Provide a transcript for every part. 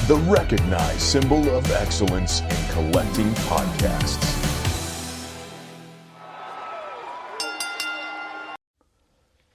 the recognized symbol of excellence in collecting podcasts.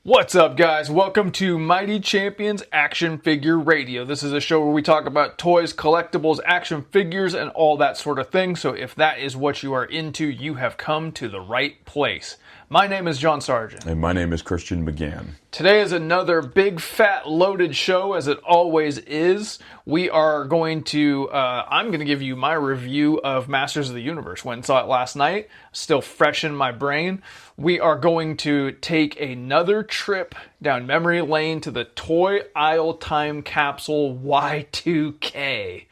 What's up, guys? Welcome to Mighty Champions Action Figure Radio. This is a show where we talk about toys, collectibles, action figures, and all that sort of thing. So if that is what you are into, you have come to the right place. My name is John Sargent. And my name is Christian McGann. Today is another big, fat, loaded show, as it always is. We are going to, I'm going to give you my review of Masters of the Universe. Went and saw it last night. Still fresh in my brain. We are going to take another trip down memory lane to the toy Aisle Time Capsule Y2K.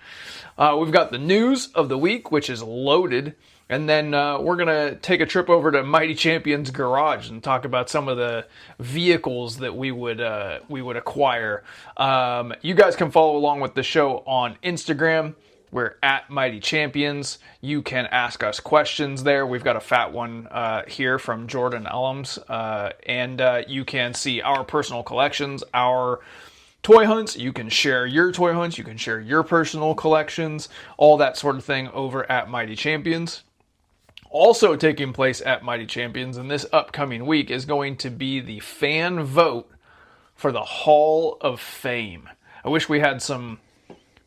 We've got the news of the week, which is loaded. And then we're going to take a trip over to Mighty Champions Garage and talk about some of the vehicles that we would acquire. You guys can follow along with the show on Instagram. We're at Mighty Champions. You can ask us questions there. We've got a fat one here from Jordan Ellums. And you can see our personal collections, our toy hunts. You can share your toy hunts. You can share your personal collections, all that sort of thing over at Mighty Champions. Also taking place at Mighty Champions in this upcoming week is going to be the fan vote for the Hall of Fame. I wish we had some,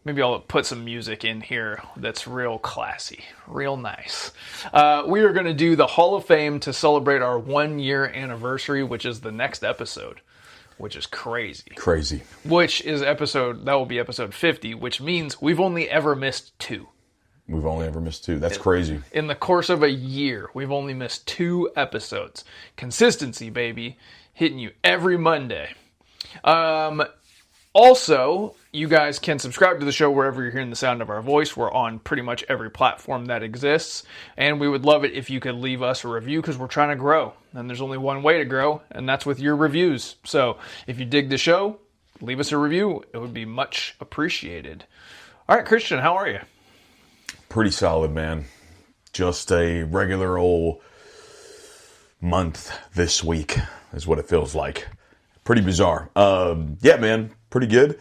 maybe I'll put some music in here that's real classy, real nice. We are going to do the Hall of Fame to celebrate our 1-year anniversary, which is the next episode, which is crazy. Crazy. Which is that will be episode 50, which means we've only ever missed 2. We've only ever missed 2. That's crazy. In the course of a year, we've only missed 2 episodes. Consistency, baby. Hitting you every Monday. Also, you guys can subscribe to the show wherever you're hearing the sound of our voice. We're on pretty much every platform that exists. And we would love it if you could leave us a review because we're trying to grow. And there's only one way to grow, and that's with your reviews. So if you dig the show, leave us a review. It would be much appreciated. All right, Christian, how are you? Pretty solid, man. Just a regular old month this week is what it feels like. Pretty bizarre. Yeah, man, pretty good.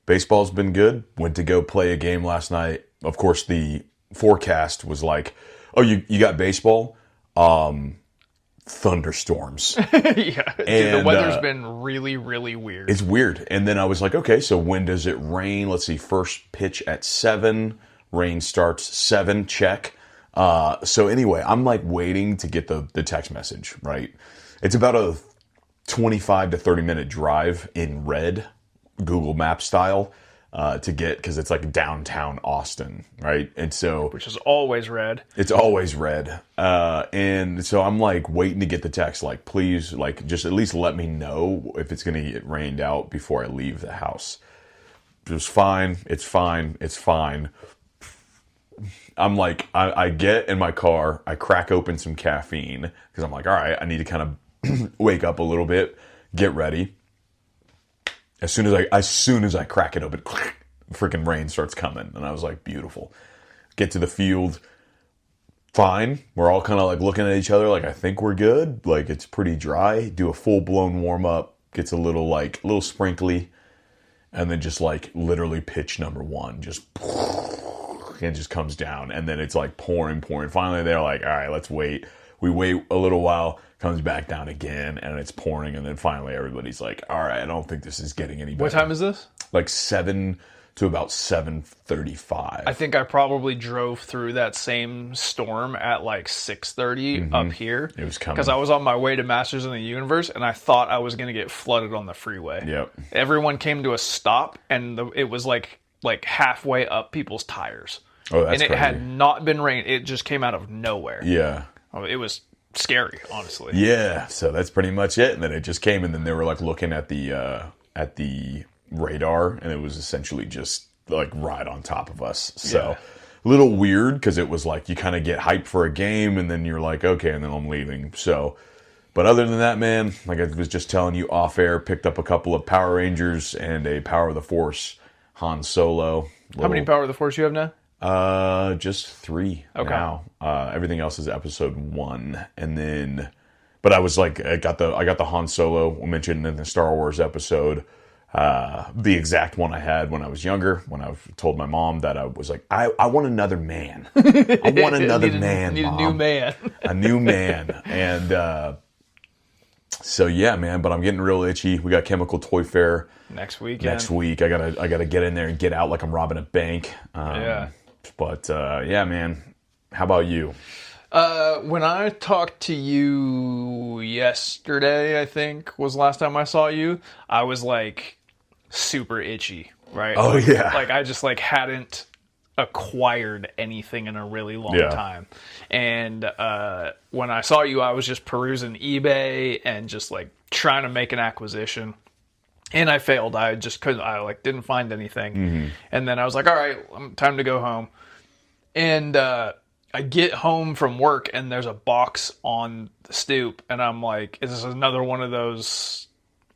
Baseball's been good. Went to go play a game last night. Of course, the forecast was like, oh, you got baseball? Thunderstorms. Yeah, dude, the weather's been really, really weird. It's weird. And then I was like, okay, so when does it rain? Let's see, first pitch at 7. Rain starts 7, check. So anyway, I'm like waiting to get the text message, right? It's about a 25 to 30 minute drive in red, Google Maps style, to get, because it's like downtown Austin, right? And so, which is always red. It's always red. And so I'm like waiting to get the text, like, please, like, just at least let me know if it's going to get rained out before I leave the house. It was fine. It's fine. It's fine. I'm like, I get in my car, I crack open some caffeine, because I'm like, all right, I need to kind of wake up a little bit, get ready. As soon as I crack it open, freaking rain starts coming. And I was like, beautiful. Get to the field, fine. We're all kind of like looking at each other like, I think we're good. Like, it's pretty dry. Do a full-blown warm-up, gets a little sprinkly. And then just like literally pitch number 1, just... and just comes down, and then it's like pouring. Finally, they're like, all right, let's wait. We wait a little while, comes back down again, and it's pouring, and then finally everybody's like, all right, I don't think this is getting any better. What time is this? Like 7 to about 7:35. I think I probably drove through that same storm at like 6:30 up here. It was coming. Because I was on my way to Masters of the Universe, and I thought I was going to get flooded on the freeway. Yep. Everyone came to a stop, and it was like halfway up people's tires. Oh, that's And it crazy. had not been rain. It just came out of nowhere. Yeah. It was scary, honestly. Yeah, so that's pretty much it. And then it just came, and then they were like looking at the radar, and it was essentially just like right on top of us. So a little weird, because it was like you kind of get hyped for a game, and then you're like, okay, and then I'm leaving. So, but other than that, man, like I was just telling you off air, picked up a couple of Power Rangers and a Power of the Force Han Solo. How many Power of the Force you have now? Just 3 now. Everything else is episode 1, and then, but I was like, I got the Han Solo mentioned in the Star Wars episode. the exact one I had when I was younger, when I told my mom that I was like, I want another man. I want another man, need Mom. a new man. A new man. And so, yeah, man, but I'm getting real itchy. We got Chemical Toy Fair Next week. I gotta get in there and get out like I'm robbing a bank. But yeah, man. How about you? When I talked to you yesterday, I think was the last time I saw you, I was like super itchy, right? Oh, yeah. Like I just like hadn't acquired anything in a really long time. And when I saw you, I was just perusing eBay and just like trying to make an acquisition. And I failed. I just couldn't. I like didn't find anything. Mm-hmm. And then I was like, all right, time to go home. And I get home from work and there's a box on the stoop, and I'm like, is this another one of those?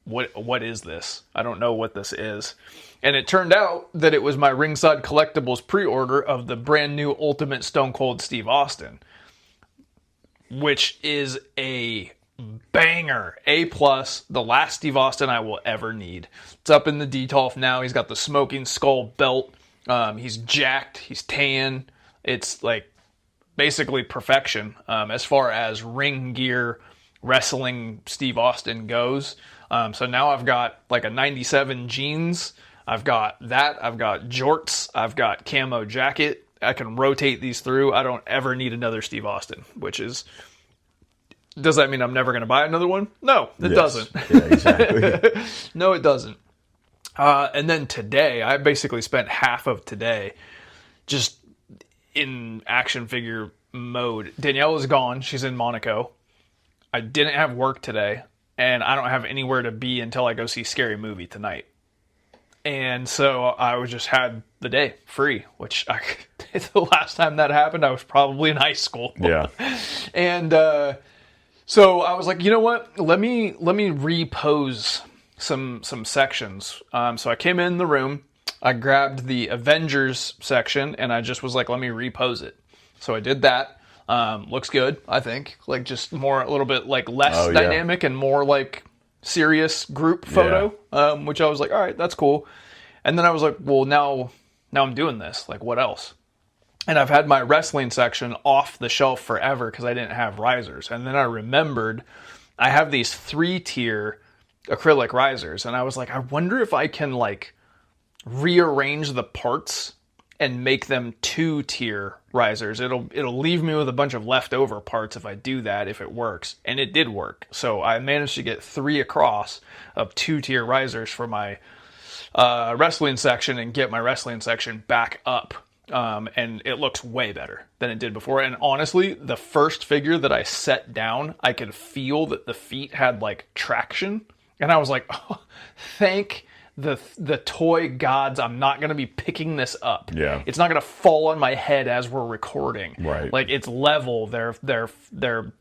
What is this? I don't know what this is. And it turned out that it was my Ringside Collectibles pre-order of the brand new Ultimate Stone Cold Steve Austin, which is a banger. A+, the last Steve Austin I will ever need. It's up in the Detolf now. He's got the smoking skull belt. He's jacked. He's tan. It's like basically perfection as far as ring gear wrestling Steve Austin goes. So now I've got like a 97 jeans. I've got that. I've got jorts. I've got camo jacket. I can rotate these through. I don't ever need another Steve Austin, which is... Does that mean I'm never going to buy another one? No, it doesn't. Yeah, exactly. No, it doesn't. And then today, I basically spent half of today just in action figure mode. Danielle is gone. She's in Monaco. I didn't have work today, and I don't have anywhere to be until I go see Scary Movie tonight. And so I was just had the day free, which the last time that happened, I was probably in high school. Yeah. And so I was like, you know what? Let me repose some sections. So I came in the room, I grabbed the Avengers section, and I just was like, let me repose it. So I did that. Looks good, I think. Like just more, a little bit like less dynamic and more like serious group photo, which I was like, all right, that's cool. And then I was like, well, now I'm doing this. Like, what else? And I've had my wrestling section off the shelf forever because I didn't have risers. And then I remembered I have these 3-tier acrylic risers. And I was like, I wonder if I can like rearrange the parts and make them 2-tier risers. It'll leave me with a bunch of leftover parts if I do that, if it works. And it did work. So I managed to get 3 across of 2-tier risers for my wrestling section and get my wrestling section back up. And it looks way better than it did before. And honestly, the first figure that I set down, I could feel that the feet had like traction. And I was like, oh, thank the toy gods, I'm not going to be picking this up. Yeah. It's not going to fall on my head as we're recording. Right. Like it's level. They're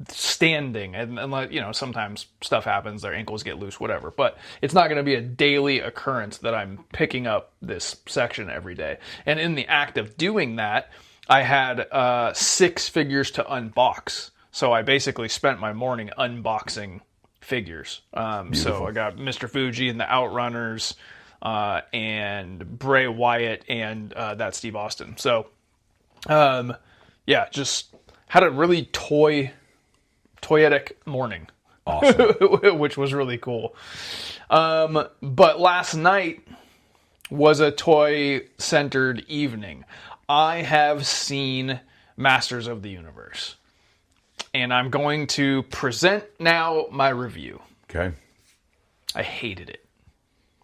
standing. And like, you know, sometimes stuff happens, their ankles get loose, whatever. But it's not going to be a daily occurrence that I'm picking up this section every day. And in the act of doing that, I had 6 figures to unbox. So I basically spent my morning unboxing figures. So I got Mr. Fuji and the Outrunners, and Bray Wyatt and that Steve Austin. So, yeah, just had a really toyetic morning. Awesome. Which was really cool. But last night was a toy-centered evening. I have seen Masters of the Universe. And I'm going to present now my review. Okay. I hated it.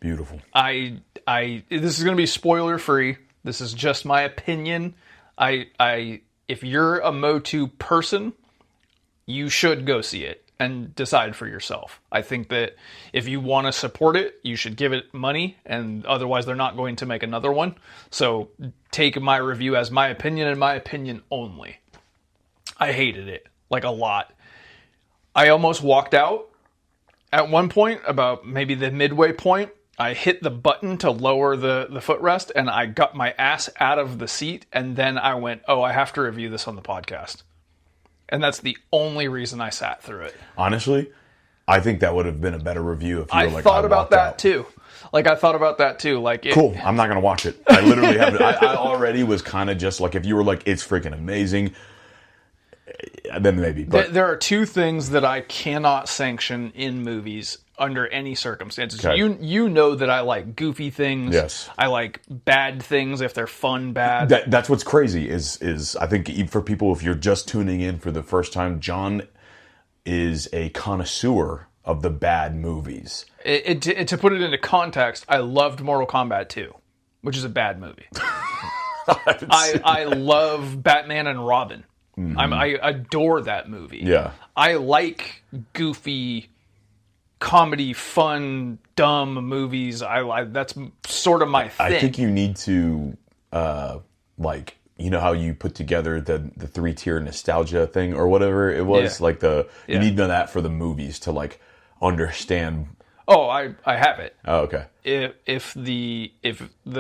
Beautiful. This is going to be spoiler free. This is just my opinion. If you're a Motu person, you should go see it and decide for yourself. I think that if you want to support it, you should give it money, and otherwise they're not going to make another one. So take my review as my opinion and my opinion only. I hated it. Like a lot. I almost walked out at one point, about maybe the midway point. I hit the button to lower the footrest, and I got my ass out of the seat, and then I went, oh, I have to review this on the podcast. And that's the only reason I sat through it. Honestly, I think that would have been a better review if you were like, I thought about that too. Like, I thought about that too. Like, Cool. I'm not going to watch it. I literally haven't. I already was kind of just like, if you were like, it's freaking amazing, then maybe. But There are two things that I cannot sanction in movies under any circumstances. Okay. You know that I like goofy things. Yes. I like bad things if they're fun bad. that's what's crazy is I think for people, if you're just tuning in for the first time, John is a connoisseur of the bad movies. To put it into context, I loved Mortal Kombat 2, which is a bad movie. I love Batman and Robin. Mm-hmm. I adore that movie. Yeah. I like goofy, comedy, fun, dumb movies. That's sort of my thing. I think you need to, like, you know how you put together the 3-tier nostalgia thing or whatever it was? Yeah. Like you need to know that for the movies to, like, understand. Oh, I have it. Oh, okay. If the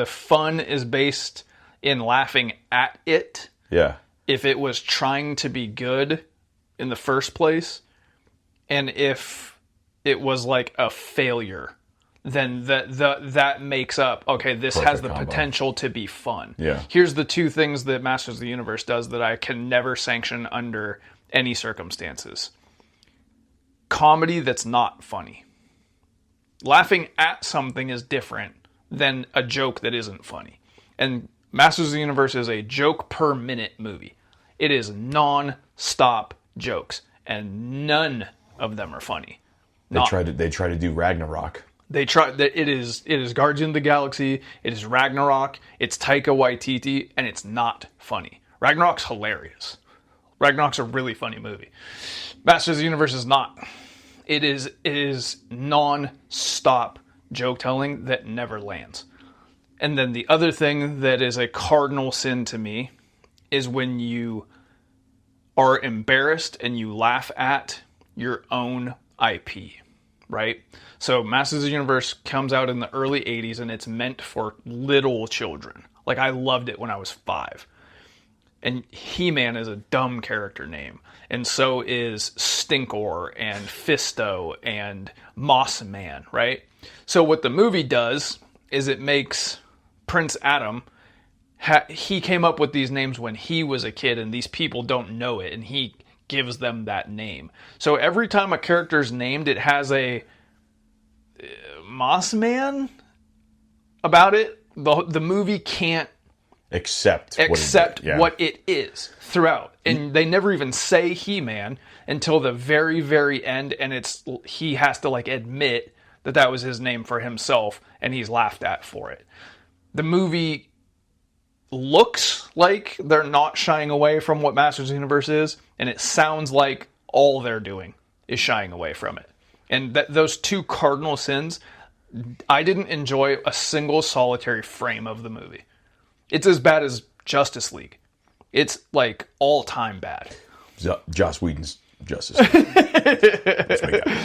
fun is based in laughing at it, yeah. If it was trying to be good in the first place, and if it was like a failure, then that makes up, okay, this Perfect has the combo. potential to be fun. Yeah. Here's the two things that Masters of the Universe does that I can never sanction under any circumstances. Comedy that's not funny. Laughing at something is different than a joke that isn't funny. And Masters of the Universe is a joke per minute movie. It is non-stop jokes, and none of them are funny. They try to do Ragnarok. It is Guardians of the Galaxy, it is Ragnarok, it's Taika Waititi, and it's not funny. Ragnarok's hilarious. Ragnarok's a really funny movie. Masters of the Universe is not. It is non-stop joke telling that never lands. And then the other thing that is a cardinal sin to me is when you are embarrassed and you laugh at your own IP, right? So Masters of the Universe comes out in the early 80s and it's meant for little children. Like, I loved it when I was 5. And He-Man is a dumb character name. And so is Stinkor and Fisto and Moss Man, right? So what the movie does is it makes Prince Adam, he came up with these names when he was a kid, and these people don't know it, and he gives them that name. So every time a character's named, it has a Moss Man about it. The movie can't accept what it is throughout. And they never even say He-Man until the very, very end, and he has to, like, admit that was his name for himself, and he's laughed at for it. The movie looks like they're not shying away from what Masters of the Universe is, and it sounds like all they're doing is shying away from it. And those two cardinal sins, I didn't enjoy a single solitary frame of the movie. It's as bad as Justice League. It's like all-time bad. Joss Whedon's Justice League.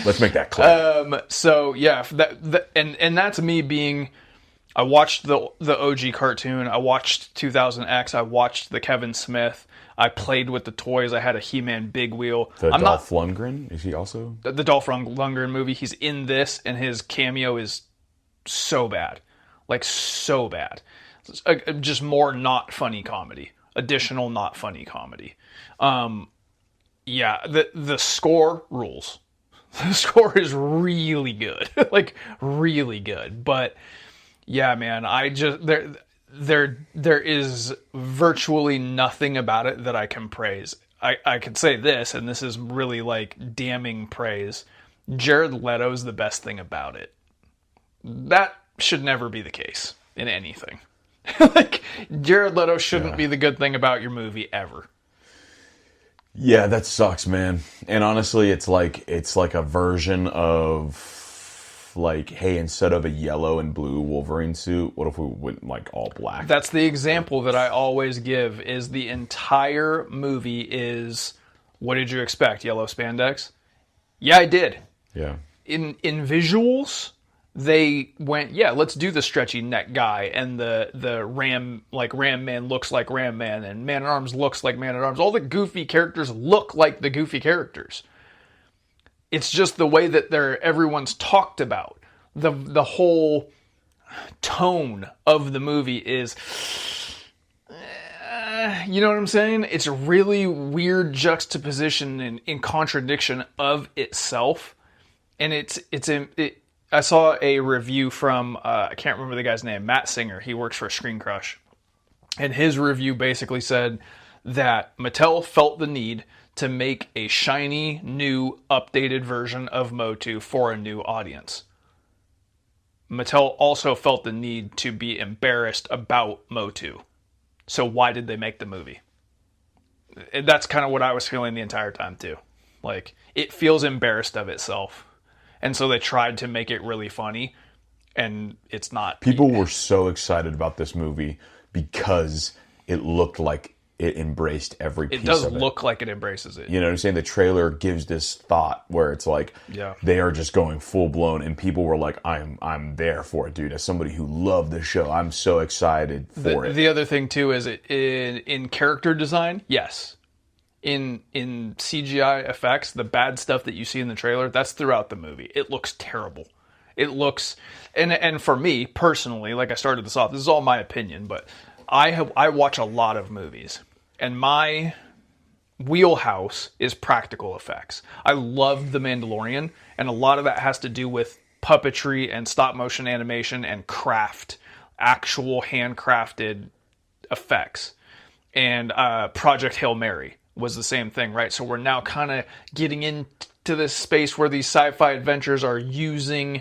Let's make that clear. So yeah, and that's me being. I watched the OG cartoon. I watched 2000X. I watched the Kevin Smith. I played with the toys. I had a He-Man big wheel. Dolph Lundgren, is he also? The Dolph Lundgren movie. He's in this, and his cameo is so bad. Like, so bad. Just more not funny comedy. Additional not funny comedy. Yeah, the score rules. The score is really good. Like, really good. But yeah, man, there is virtually nothing about it that I can praise. I could say this, and this is really like damning praise. Jared Leto's the best thing about it. That should never be the case in anything. Like, Jared Leto shouldn't be the good thing about your movie ever. Yeah, that sucks, man. And honestly, it's like a version of, like, hey, instead of a yellow and blue Wolverine suit, what if we went like all black? That's the example that I always give, is the entire movie is, what did you expect? Yellow spandex? Yeah, I did. Yeah. In visuals, they went, yeah, let's do the stretchy neck guy, and the Ram Man looks like Ram Man, and Man at Arms looks like Man at Arms. All the goofy characters look like the goofy characters. It's just the way that everyone's talked about. The whole tone of the movie is, you know what I'm saying? It's a really weird juxtaposition in contradiction of itself. And I saw a review from, I can't remember the guy's name, Matt Singer. He works for Screen Crush. And his review basically said that Mattel felt the need to make a shiny, new, updated version of Motu for a new audience. Mattel also felt the need to be embarrassed about Motu. So why did they make the movie? That's kind of what I was feeling the entire time too. Like, it feels embarrassed of itself. And so they tried to make it really funny, and it's not. People were so excited about this movie because it looked like it embraced every piece of it. It does look like it embraces it. You know what I'm saying? The trailer gives this thought where it's like, they are just going full blown, and people were like, I'm there for it, dude. As somebody who loved the show, I'm so excited for it. The other thing too is in character design, yes. In CGI effects, the bad stuff that you see in the trailer, that's throughout the movie. It looks terrible. It looks, and for me personally, like I started this off, this is all my opinion, but I watch a lot of movies, and my wheelhouse is practical effects. I love The Mandalorian, and a lot of that has to do with puppetry and stop motion animation and craft, actual handcrafted effects. And Project Hail Mary was the same thing, right? So we're now kind of getting into this space where these sci-fi adventures are using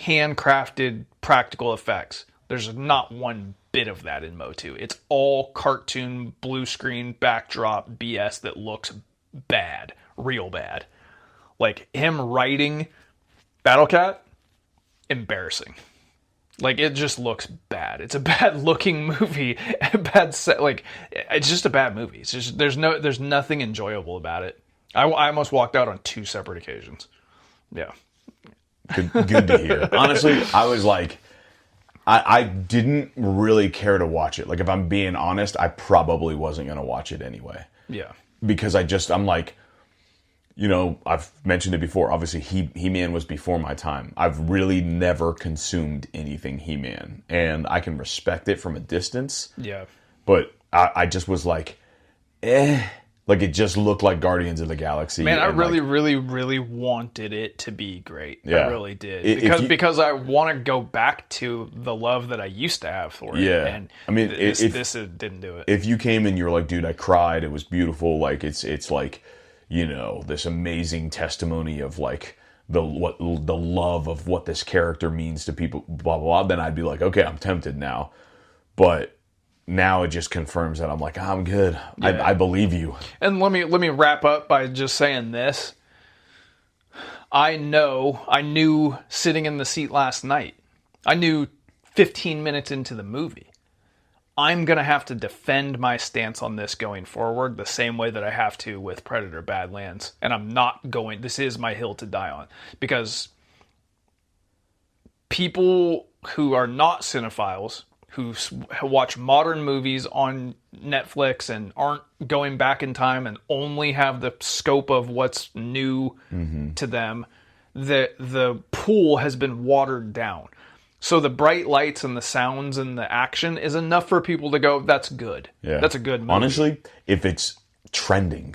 handcrafted practical effects. There's not one bit of that in Motu. It's all cartoon, blue screen, backdrop BS that looks bad. Real bad. Like, him writing Battle Cat, embarrassing. Like, it just looks bad. It's a bad looking movie. Bad set. Like, it's just a bad movie. It's just, there's nothing enjoyable about it. I almost walked out on 2 separate occasions. Yeah. Good to hear. Honestly, I was like, I didn't really care to watch it. Like, if I'm being honest, I probably wasn't going to watch it anyway. Yeah. Because I'm like, you know, I've mentioned it before. Obviously, He-Man was before my time. I've really never consumed anything He-Man. And I can respect it from a distance. Yeah. But I just was like, Like, it just looked like Guardians of the Galaxy. Man, I really, really, really wanted it to be great. Yeah. I really did. Because I want to go back to the love that I used to have for it. Yeah. And I mean, this didn't do it. If you came and you were like, dude, I cried, it was beautiful, like, it's like, you know, this amazing testimony of, like, the love of what this character means to people, blah, blah, blah, then I'd be like, okay, I'm tempted now. But now it just confirms that I'm like, I'm good. Yeah. I believe you. And let me wrap up by just saying this. I knew sitting in the seat last night, I knew 15 minutes into the movie, I'm going to have to defend my stance on this going forward the same way that I have to with Predator Badlands. And I'm not going, this is my hill to die on. Because people who are not cinephiles, who watch modern movies on Netflix and aren't going back in time and only have the scope of what's new to them, the pool has been watered down. So the bright lights and the sounds and the action is enough for people to go, that's good. Yeah. That's a good movie. Honestly, if it's trending,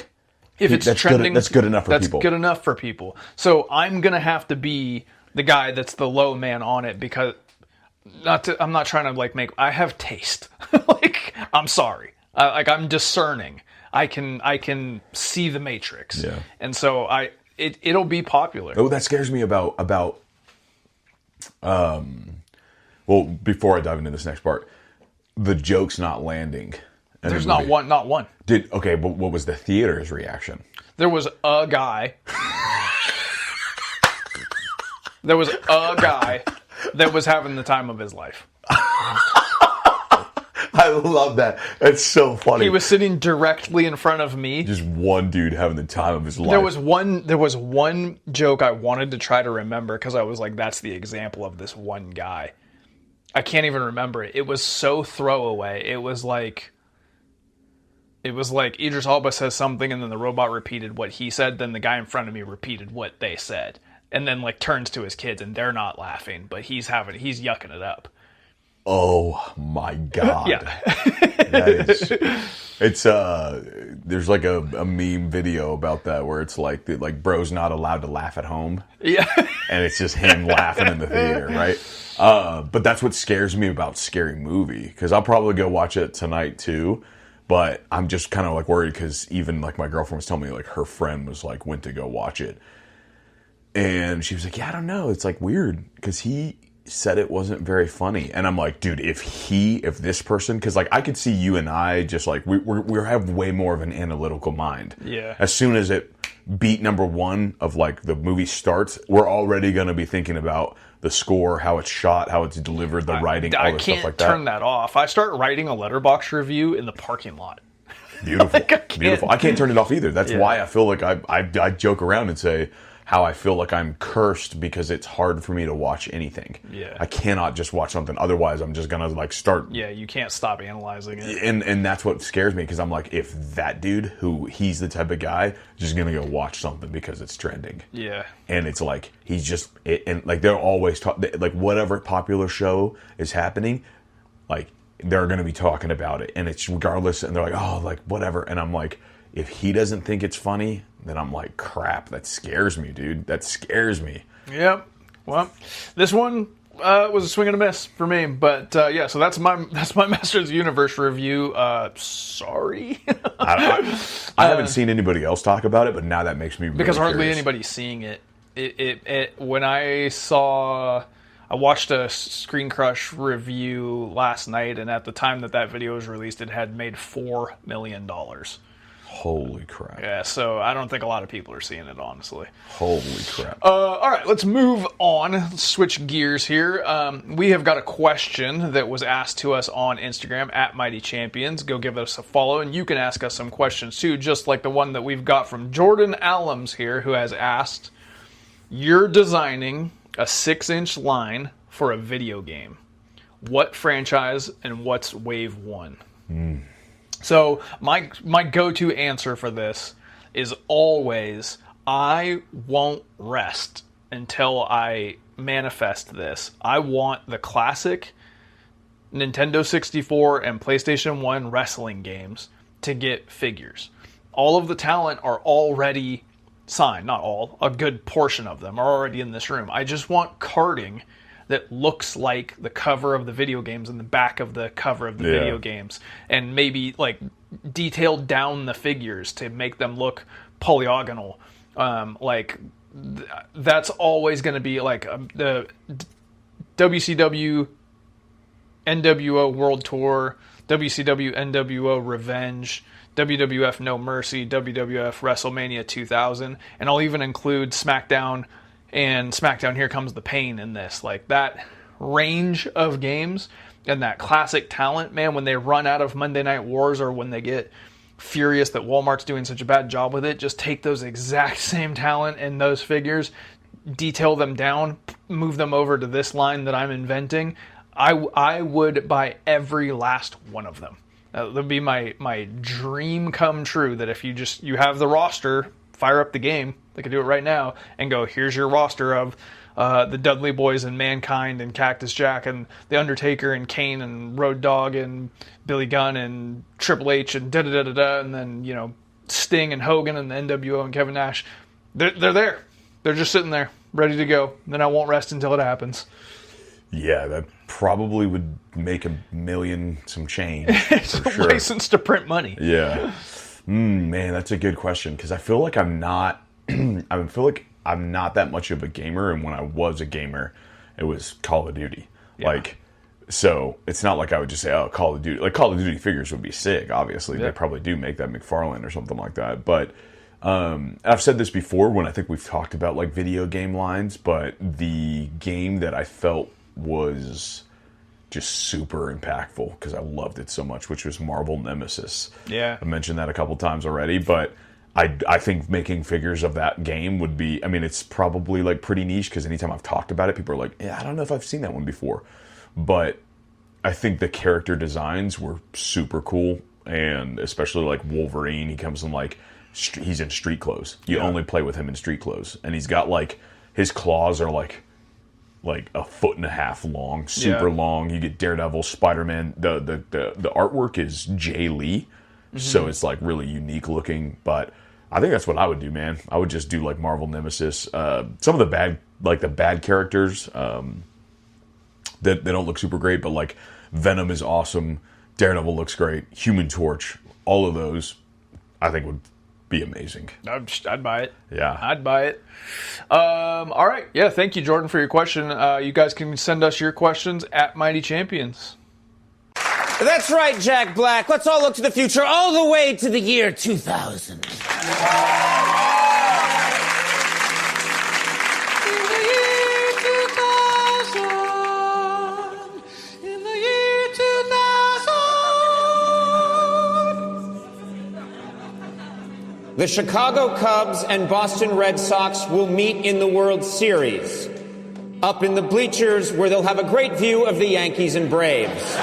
that's good enough for people. That's good enough for people. So I'm going to have to be the guy that's the low man on it because I'm not trying to I have taste. Like, I'm sorry. I'm discerning. I can see the Matrix. Yeah. And so it'll be popular. Oh, that scares me about well, before I dive into this next part, the joke's not landing. There's not one. But what was the theater's reaction? There was a guy. There was a guy that was having the time of his life. I love that. That's so funny. He was sitting directly in front of me. Just one dude having the time of his life. There was one joke I wanted to try to remember because I was like, that's the example of this one guy. I can't even remember it. It was so throwaway. It was like Idris Elba says something and then the robot repeated what he said. Then the guy in front of me repeated what they said. And then turns to his kids and they're not laughing, but he's yucking it up. Oh my God. Yeah. That is, it's there's like a meme video about that where it's like bro's not allowed to laugh at home. Yeah. And it's just him laughing in the theater, right? But that's what scares me about Scary Movie, because I'll probably go watch it tonight too. But I'm just kind of like worried because even like my girlfriend was telling me like her friend was like went to go watch it, and she was like, "Yeah, I don't know. It's like weird because he said it wasn't very funny." And I'm like, dude, if this person, because like I could see you and I just like we have way more of an analytical mind. Yeah. As soon as it beat number one of like the movie starts, we're already going to be thinking about the score, how it's shot, how it's delivered, the writing, all the stuff like that. I can't turn that off. I start writing a letterbox review in the parking lot. Beautiful. Like, Beautiful. I can't turn it off either. That's why I feel like I joke around and say how I feel like I'm cursed because it's hard for me to watch anything. Yeah. I cannot just watch something. Otherwise, I'm just going to like start. Yeah, you can't stop analyzing it. And that's what scares me, because I'm like, if that dude, he's the type of guy, just going to go watch something because it's trending. Yeah. And it's like, he's just, and like they're always, like whatever popular show is happening, like they're going to be talking about it. And it's regardless, and they're like, oh, like whatever. And I'm like, if he doesn't think it's funny, then I'm like, crap, that scares me, dude. That scares me. Yep. Well, this one was a swing and a miss for me, but yeah. So that's my Masters of the Universe review. Sorry, I haven't seen anybody else talk about it, but now that makes me really because hardly curious. anybody's seeing it. When I watched a Screen Crush review last night, and at the time that video was released, it had made $4 million. Holy crap. Yeah, so I don't think a lot of people are seeing it, honestly. Holy crap. All right, let's move on. Let's switch gears here. We have got a question that was asked to us on Instagram, @MightyChampions. Go give us a follow, and you can ask us some questions too, just like the one that we've got from Jordan Allums here, who has asked, you're designing a 6-inch line for a video game. What franchise and what's wave one? So my go-to answer for this is always, I won't rest until I manifest this. I want the classic Nintendo 64 and PlayStation 1 wrestling games to get figures. All of the talent are already signed. Not all. A good portion of them are already in this room. I just want carding that looks like the cover of the video games and the back of the cover of the video games, and maybe like detailed down the figures to make them look polygonal. That's always going to be like the WCW NWO World Tour, WCW NWO Revenge, WWF No Mercy, WWF WrestleMania 2000, and I'll even include SmackDown and SmackDown Here Comes the Pain in this. Like, that range of games and that classic talent, man, when they run out of Monday Night Wars or when they get furious that Walmart's doing such a bad job with it, just take those exact same talent and those figures, detail them down, move them over to this line that I'm inventing. I would buy every last one of them. That would be my dream come true, that if you have the roster, fire up the game, they could do it right now, and go, here's your roster of the Dudley Boys and Mankind and Cactus Jack and The Undertaker and Kane and Road Dogg and Billy Gunn and Triple H and da-da-da-da-da, and then, Sting and Hogan and the NWO and Kevin Nash. They're there. They're just sitting there, ready to go. Then I won't rest until it happens. Yeah, that probably would make $1 million some change. It's for a sure. license to print money. Yeah. Man, that's a good question, because I feel like I'm not that much of a gamer, and when I was a gamer, it was Call of Duty. Yeah. So it's not like I would just say, oh, Call of Duty. Like, Call of Duty figures would be sick, obviously. Yeah. They probably do make that McFarlane or something like that. But I've said this before when I think we've talked about, like, video game lines, but the game that I felt was just super impactful because I loved it so much, which was Marvel Nemesis. Yeah. I mentioned that a couple times already, but I think making figures of that game would be, I mean, it's probably like pretty niche because anytime I've talked about it, people are like, yeah, I don't know if I've seen that one before. But I think the character designs were super cool, and especially like Wolverine, he comes in like, he's in street clothes. You only play with him in street clothes. And he's got like, his claws are like like a foot and a half long, super long. You get Daredevil, Spider-Man. The artwork is Jay Lee, so it's like really unique looking. But I think that's what I would do, man. I would just do like Marvel Nemesis. Some of the bad characters, they don't look super great, but like Venom is awesome. Daredevil looks great. Human Torch, all of those, I think would be amazing. I'd buy it. Yeah. I'd buy it. All right. Yeah, thank you, Jordan, for your question. You guys can send us your questions at Mighty Champions. That's right, Jack Black. Let's all look to the future, all the way to the year 2000. The Chicago Cubs and Boston Red Sox will meet in the World Series, up in the bleachers where they'll have a great view of the Yankees and Braves.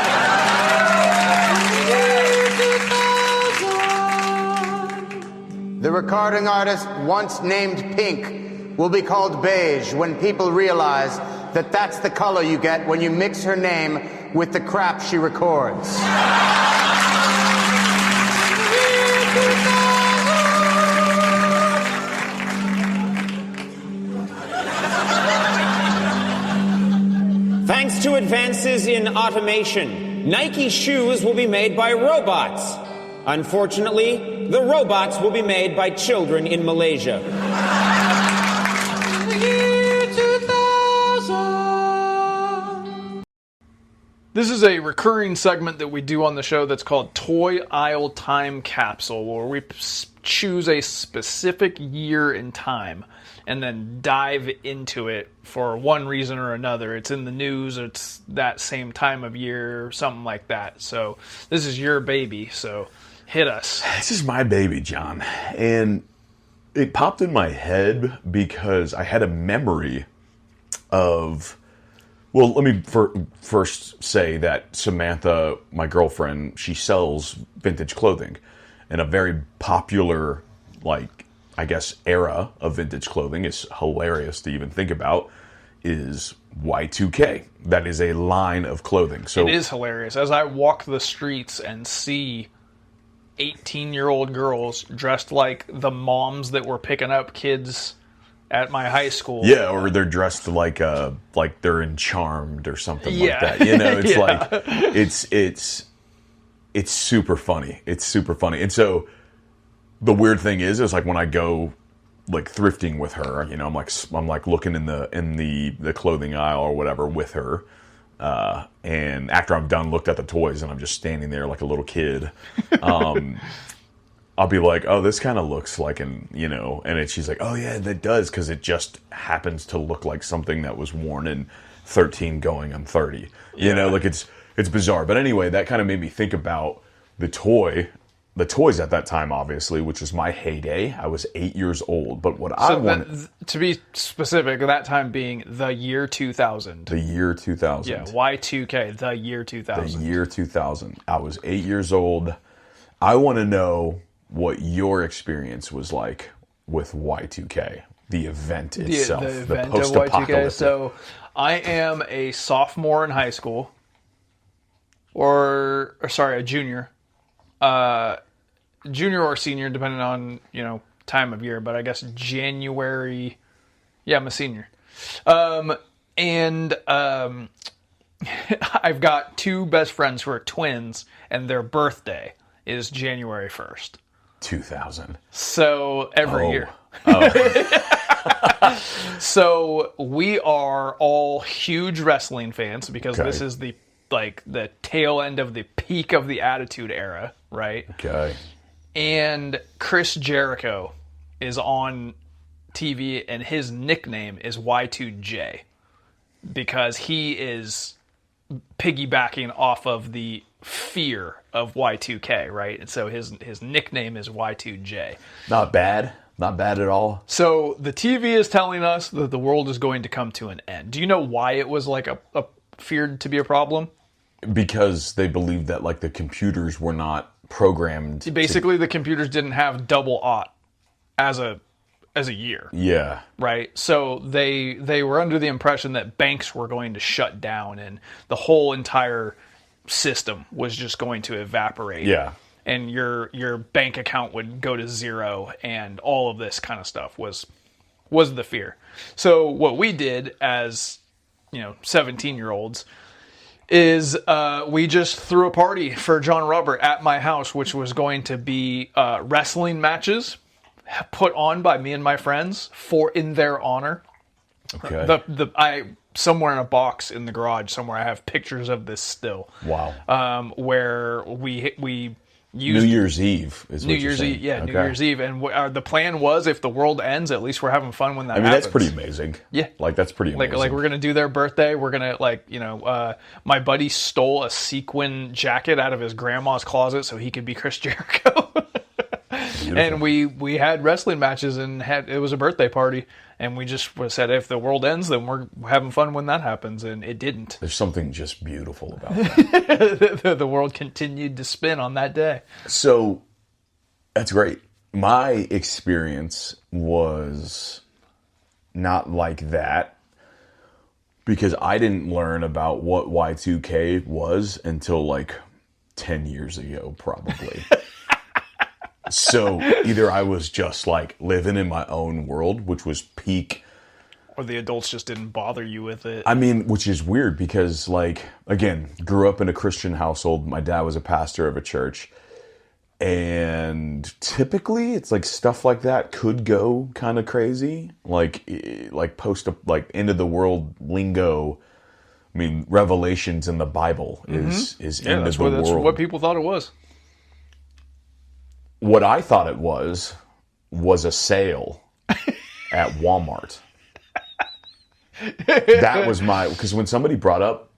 The recording artist once named Pink will be called Beige when people realize that that's the color you get when you mix her name with the crap she records. Thanks to advances in automation, Nike shoes will be made by robots. Unfortunately, the robots will be made by children in Malaysia. This is a recurring segment that we do on the show that's called Toy Aisle Time Capsule, where we choose a specific year in time and then dive into it for one reason or another. It's in the news, it's that same time of year, something like that. So this is your baby, so hit us. This is my baby, John. And it popped in my head because I had a memory of... Well, let me first say that Samantha, my girlfriend, she sells vintage clothing. And a very popular, like, I guess, era of vintage clothing, is hilarious to even think about, is Y2K. That is a line of clothing. So it is hilarious. As I walk the streets and see 18-year-old girls dressed like the moms that were picking up kids at my high school. Yeah, or they're dressed like they're in Charmed or something like that. You know, it's like it's super funny. It's super funny. And so the weird thing is like when I go like thrifting with her, you know, I'm like looking in the clothing aisle or whatever with her. And after I'm done, looked at the toys and I'm just standing there like a little kid. I'll be like, oh, this kind of looks like and she's like, oh yeah, that does, because it just happens to look like something that was worn in 13 going on 30. You know, like it's bizarre. But anyway, that kind of made me think about the toys at that time, obviously, which was my heyday. I was 8 years old. But to be specific, that time being the year 2000. The year 2000. Yeah, Y2K, the year 2000. The year 2000. I was 8 years old. I want to know what your experience was like with Y2K, the event itself, the event the post-apocalyptic. of Y2K. So I am a sophomore in high school, a junior, junior or senior, depending on time of year. But I guess January. Yeah, I'm a senior, and I've got two best friends who are twins, and their birthday is January 1st. 2000. So every year. Oh. So we are all huge wrestling fans because this is the tail end of the peak of the Attitude Era, right? Okay. And Chris Jericho is on TV and his nickname is Y2J because he is piggybacking off of the fear of Y2K, right? And so his nickname is Y2J. Not bad at all. So the TV is telling us that the world is going to come to an end. Do you know why it was like a feared to be a problem? Because they believed that like the computers were not programmed. Basically, the computers didn't have double aught as a as a year. Yeah. Right. So they were under the impression that banks were going to shut down and the whole entire system was just going to evaporate. Yeah. And your bank account would go to zero and all of this kind of stuff was the fear. So what we did as, 17-year-olds is we just threw a party for John Robert at my house, which was going to be wrestling matches put on by me and my friends in their honor. Okay. I somewhere in a box in the garage somewhere I have pictures of this still. Wow. Where we used New Year's Eve is what New you're Year's saying. Eve, yeah, Okay. New Year's Eve, and the plan was if the world ends, at least we're having fun when that happens. That's pretty amazing. Yeah. Like, that's pretty amazing. Like we're gonna do their birthday. We're gonna my buddy stole a sequin jacket out of his grandma's closet so he could be Chris Jericho. And we had wrestling matches and it was a birthday party, and we just said if the world ends, then we're having fun when that happens, and it didn't. There's something just beautiful about that. The world continued to spin on that day. So, that's great. My experience was not like that because I didn't learn about what Y2K was until like 10 years ago, probably. So either I was just like living in my own world, which was peak. Or the adults just didn't bother you with it. I mean, which is weird because, like, again, grew up in a Christian household. My dad was a pastor of a church. And typically it's like stuff like that could go kind of crazy. Like end of the world lingo. I mean, Revelations in the Bible is end of the world. That's what people thought it was. What I thought it was a sale at Walmart. That was because when somebody brought up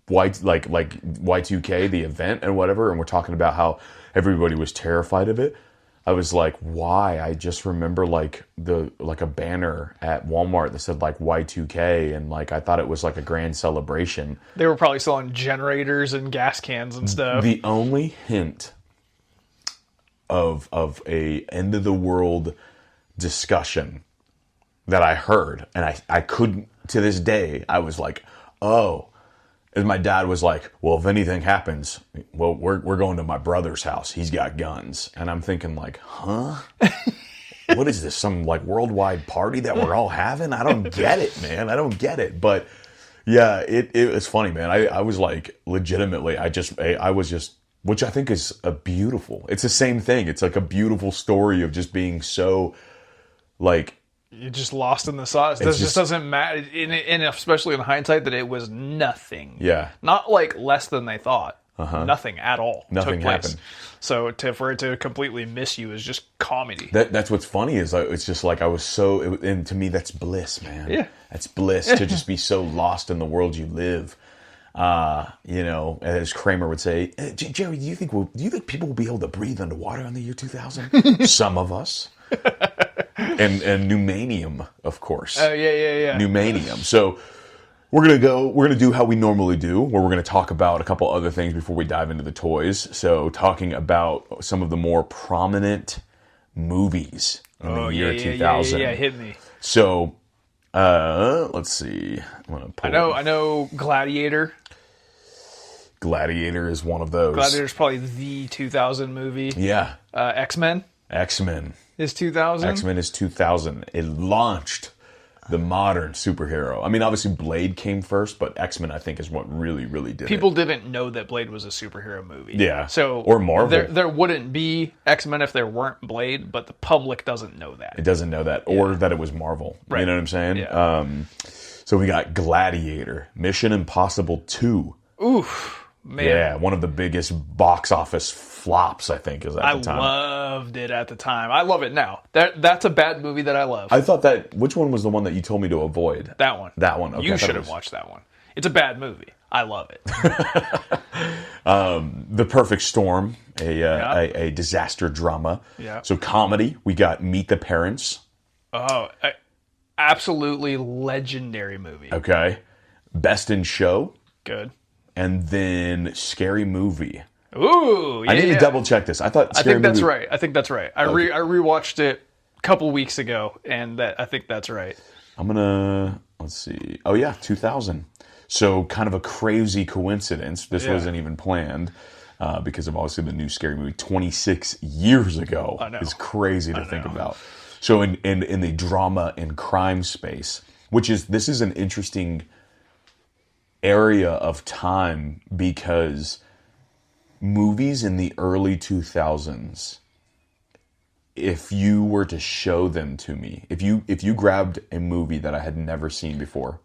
Y2K, the event and whatever, and we're talking about how everybody was terrified of it, I was like, why? I just remember like a banner at Walmart that said like Y2K, and like I thought it was like a grand celebration. They were probably selling generators and gas cans and stuff. The only hint of a end of the world discussion that I heard, and I couldn't, to this day, I was like, oh, and my dad was like, well, if anything happens, well, we're going to my brother's house. He's got guns. And I'm thinking like, huh? What is this? Some like worldwide party that we're all having? I don't get it, man. I don't get it. But yeah, it was funny, man. I was like, legitimately, I was just, which I think is it's the same thing. It's like a beautiful story of just being so like, you're just lost in the sauce. It just doesn't matter, and especially in hindsight, that it was nothing. Yeah. Not like less than they thought. Nothing at all. Nothing took place. happened. So for it to completely miss you is just comedy. That's what's funny is it's just like I was so, and to me that's bliss, man. Yeah. That's bliss to just be so lost in the world you live. As Kramer would say, Jerry, do you think people will be able to breathe underwater in the year 2000? Some of us. And pneumanium, of course. Oh, yeah. Pneumanium. So we're gonna do how we normally do, where we're gonna talk about a couple other things before we dive into the toys. So talking about some of the more prominent movies in the year 2000. Yeah, hit me. So let's see. I know Gladiator. Gladiator is one of those. Gladiator's probably the 2000 movie. Yeah. X-Men is 2000. X-Men is 2000. It launched the modern superhero. I mean, obviously Blade came first, but X-Men I think is what really, really did People it. didn't know that Blade was a superhero movie. Yeah. So or Marvel. There wouldn't be X-Men if there weren't Blade, but the public doesn't know that. It doesn't know that, or that it was Marvel. Right. You know what I'm saying? Yeah. So we got Gladiator, Mission Impossible 2. Oof. Man. Yeah, one of the biggest box office flops, I think, is at the time. I loved it at the time. I love it now. That's a bad movie that I love. I thought which one was the one that you told me to avoid? That one. That one. Okay, you should have watched that one. It's a bad movie. I love it. The Perfect Storm, a disaster drama. Yeah. So comedy, we got Meet the Parents. Oh, absolutely legendary movie. Okay. Best in Show. Good. And then Scary Movie. Ooh, yeah. I need to double check this. I think that's right. I think that's right. I rewatched it couple weeks ago, and I think that's right. Let's see. Oh yeah, 2000. So kind of a crazy coincidence. This wasn't even planned because of obviously the new scary movie 26 years ago. I know. Is crazy to think about. So in the drama and crime space, this is an interesting area of time because movies in the early 2000s, if you were to show them to me, if you grabbed a movie that I had never seen before,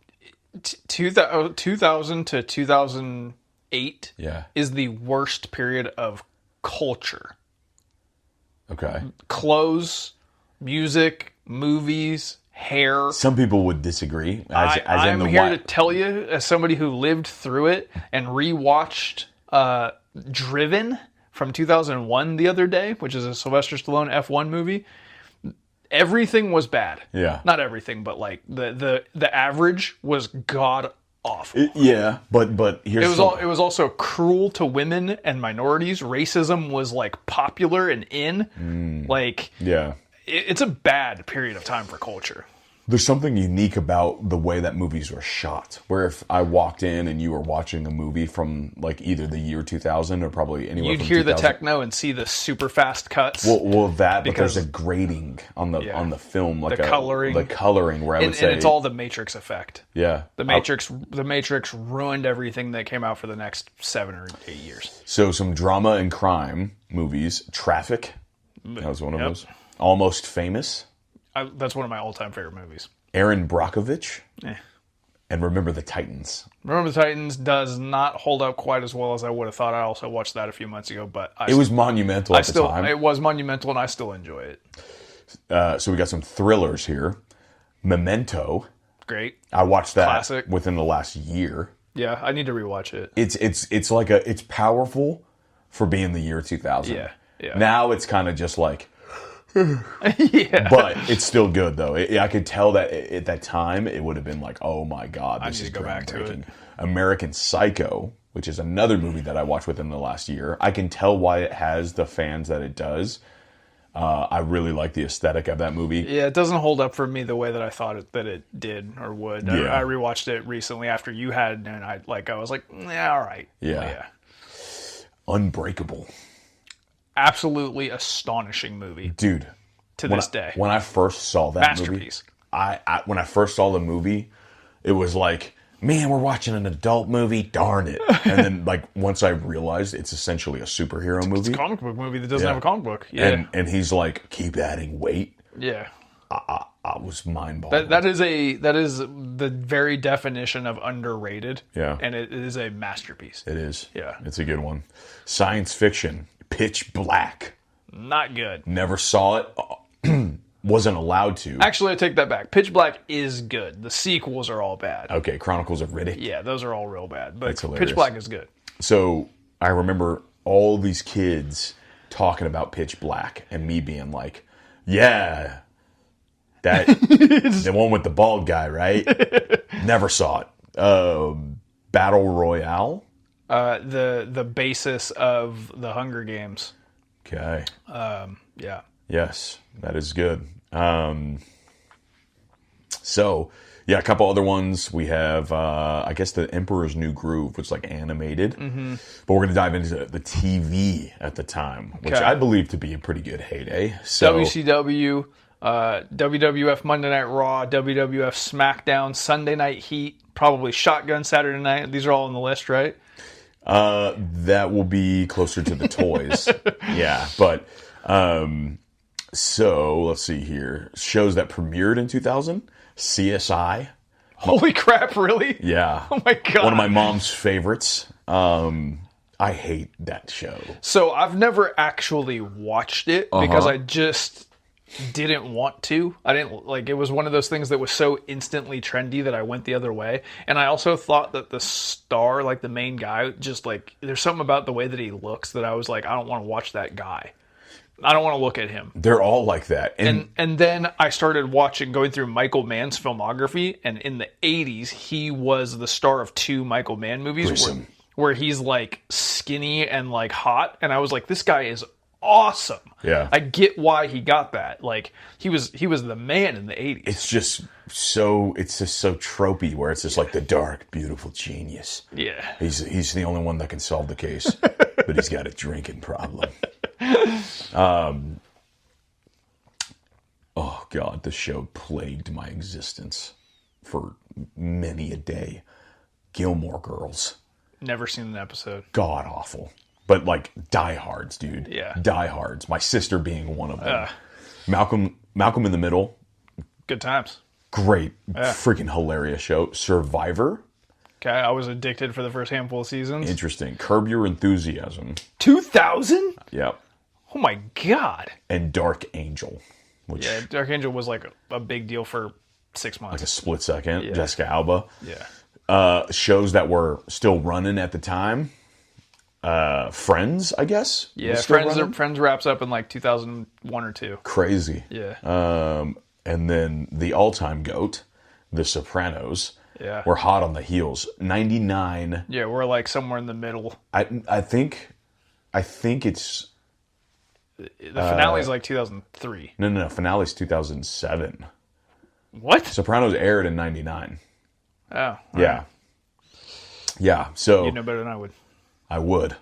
2000 to 2008 yeah, is the worst period of culture. Okay. Clothes, music, movies, hair. Some people would disagree. I'm here to tell you, as somebody who lived through it and rewatched Driven from 2001 the other day, which is a Sylvester Stallone F1 movie. Everything was bad. Yeah. Not everything, but like the average was god awful. But here's it was also cruel to women and minorities. Racism was like popular and in. It's a bad period of time for culture. There's something unique about the way that movies were shot. Where if I walked in and you were watching a movie from like either the year 2000 or probably anywhere you'd from hear 2000, the techno and see the super fast cuts. But there's a grading on the film, like the coloring, where I would say, and it's all the Matrix effect. Yeah, the Matrix ruined everything that came out for the next 7 or 8 years. So some drama and crime movies. Traffic, that was one of those. Almost Famous. That's one of my all-time favorite movies. Aaron Brockovich. And Remember the Titans. Remember the Titans does not hold up quite as well as I would have thought. I also watched that a few months ago, but it was monumental at the time. It was monumental, and I still enjoy it. So we got some thrillers here. Memento. Great. I watched that Classic. within the last year. Yeah, I need to rewatch it. It's powerful for being the year 2000. Yeah. Now it's kind of just like, yeah. But it's still good though. I could tell that at that time it would have been like, oh my god, this is go back to it. American Psycho, which is another movie that I watched within the last year. I can tell why it has the fans that it does. I really like the aesthetic of that movie. Yeah, it doesn't hold up for me the way that I thought that it did or would. Yeah. I rewatched it recently after you had, and I was like, yeah, all right. Yeah. Unbreakable. Absolutely astonishing movie, dude. To this day, when I first saw that masterpiece. movie, when I first saw the movie, it was like, man, we're watching an adult movie. Darn it! And then, like, once I realized it's essentially a superhero movie, it's a comic book movie that doesn't have a comic book. Yeah, and he's like, keep adding weight. Yeah, I was mind-boggling. That is the very definition of underrated. Yeah, and it is a masterpiece. It is. Yeah, it's a good one. Science fiction. Pitch Black. Not good. Never saw it. Wasn't allowed to. Actually, I take that back. Pitch Black is good. The sequels are all bad. Okay, Chronicles of Riddick. Yeah, those are all real bad. But That's hilarious. Pitch Black is good. So I remember all these kids talking about Pitch Black and me being like, yeah, that the one with the bald guy, right? Never saw it. Battle Royale. The basis of the Hunger Games. Okay. Yeah. Yes, that is good. So, yeah, a couple other ones. We have, I guess, The Emperor's New Groove, which is like animated. Mm-hmm. But we're going to dive into the TV at the time, which I believe to be a pretty good heyday. So, WCW, WWF Monday Night Raw, WWF SmackDown, Sunday Night Heat, probably Shotgun Saturday Night. These are all on the list, right? That will be closer to the toys. Yeah, but so let's see here. Shows that premiered in 2000. CSI. Holy crap, really? Yeah. Oh my god. One of my mom's favorites. I hate that show. So I've never actually watched it because I just didn't want to. I didn't like it was one of those things that was so instantly trendy that I went the other way. And I also thought that the star, like the main guy, just like there's something about the way that he looks that I was like, I don't want to watch that guy. I don't want to look at him. They're all like that. And then I started going through Michael Mann's filmography, and in the 80s, he was the star of 2 Michael Mann movies where he's like skinny and like hot, and I was like, this guy is awesome. Yeah. I get why he got that. Like, he was the man in the 80s. It's just so tropey, where it's just like the dark, beautiful genius. Yeah. He's the only one that can solve the case, but he's got a drinking problem. Oh God, the show plagued my existence for many a day. Gilmore Girls. Never seen an episode. God awful. But like diehards, dude. Yeah. Diehards. My sister being one of them. Malcolm in the Middle. Good times. Great. Freaking hilarious show. Survivor. Okay, I was addicted for the first handful of seasons. Interesting. Curb Your Enthusiasm. 2000? Yep. Oh my God. And Dark Angel. Which, Yeah, Dark Angel was like a big deal for 6 months. like a split second. Jessica Alba. Yeah. Shows that were still running at the time. Friends, I guess. Yeah, was still running. Friends wraps up in like 2001 or 2. Crazy. Yeah. And then the all-time GOAT, The Sopranos. Yeah. We're hot on the heels. 99. Yeah, we're like somewhere in the middle. I think it's The finale is like 2003. no. Finale's 2007. What? Sopranos aired in 99. Oh. Yeah. Yeah. So You know better than I would. I would.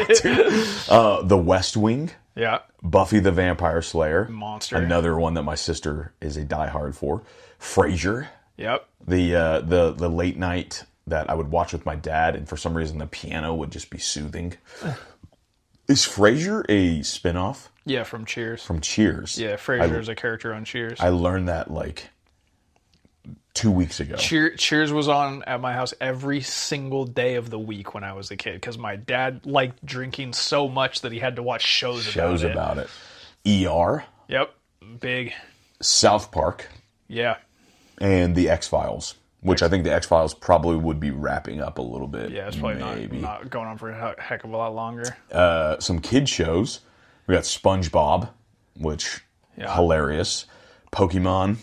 The West Wing. Yeah. Buffy the Vampire Slayer. Monster. Another one that my sister is a diehard for. Frasier. Yep. The late night that I would watch with my dad, and for some reason the piano would just be soothing. Is Frasier a spinoff Yeah, from Cheers. from Cheers? Yeah, Frasier is a character on Cheers. I learned that like 2 weeks ago. Cheers was on at my house every single day of the week when I was a kid because my dad liked drinking so much that he had to watch shows about it. ER, Yep. Big. South Park, Yeah. and the X-Files, which I think the X-Files probably would be wrapping up a little bit. Yeah, it's probably maybe. not going on for a heck of a lot longer. Some kid shows. We got SpongeBob, which hilarious. Pokemon,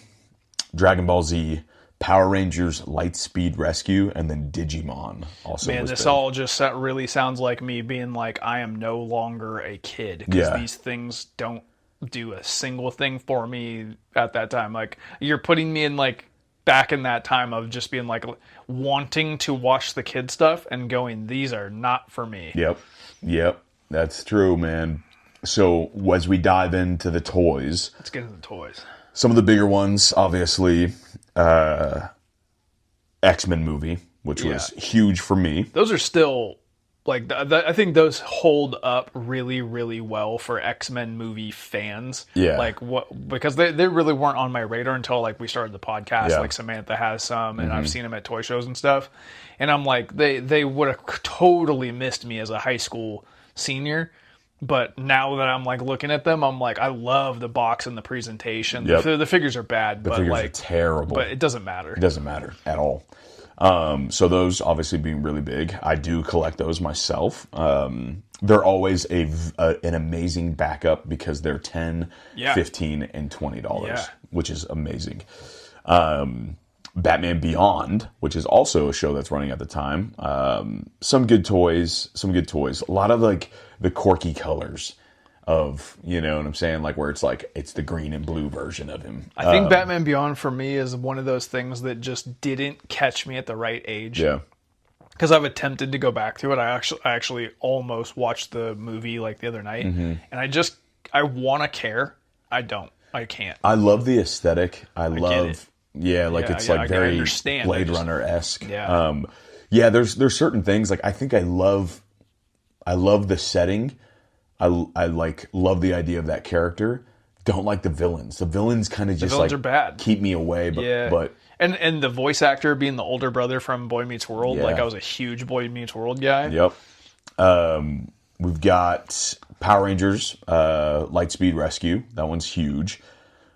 Dragon Ball Z, Power Rangers Lightspeed Rescue, and then Digimon also. Man, was this big. all just really sounds like me being like, I am no longer a kid because Yeah. these things don't do a single thing for me at that time. Like, you're putting me in like back in that time of just being like wanting to watch the kid stuff and going, these are not for me. Yep, that's true, man. So as we dive into the toys, Let's get into the toys. some of the bigger ones, obviously, X-Men movie, which was huge for me. Those are still like I think those hold up really, really well for X-Men movie fans. Yeah. Like because they really weren't on my radar until like we started the podcast. Yeah. Like Samantha has some, and I've seen them at toy shows and stuff. And I'm like, they would have totally missed me as a high school senior. But now that I'm like looking at them, I'm like, I love the box and the presentation. Yep. The figures are bad, The but figures like are terrible. But it doesn't matter. It doesn't matter at all. So those obviously being really big. I do collect those myself. They're always an amazing backup because they're $10, $15, and $20, which is amazing. Batman Beyond, which is also a show that's running at the time. Some good toys. A lot of like the quirky colors of, you know what I'm saying? Like where it's like, it's the green and blue version of him. I think Batman Beyond for me is one of those things that just didn't catch me at the right age. Yeah. Because I've attempted to go back to it. I actually almost watched the movie like the other night. And I want to care. I don't. I can't. I love the aesthetic. I get love... it. Yeah, like it's like I very understand. Blade Runner-esque. Yeah. There's certain things like I think I love the setting. I like love the idea of that character. Don't like the villains. The villains kind of just villains like are bad. keep me away. But and the voice actor being the older brother from Boy Meets World, like Yeah. I was a huge Boy Meets World guy. Yep. We've got Power Rangers Lightspeed Rescue. That one's huge.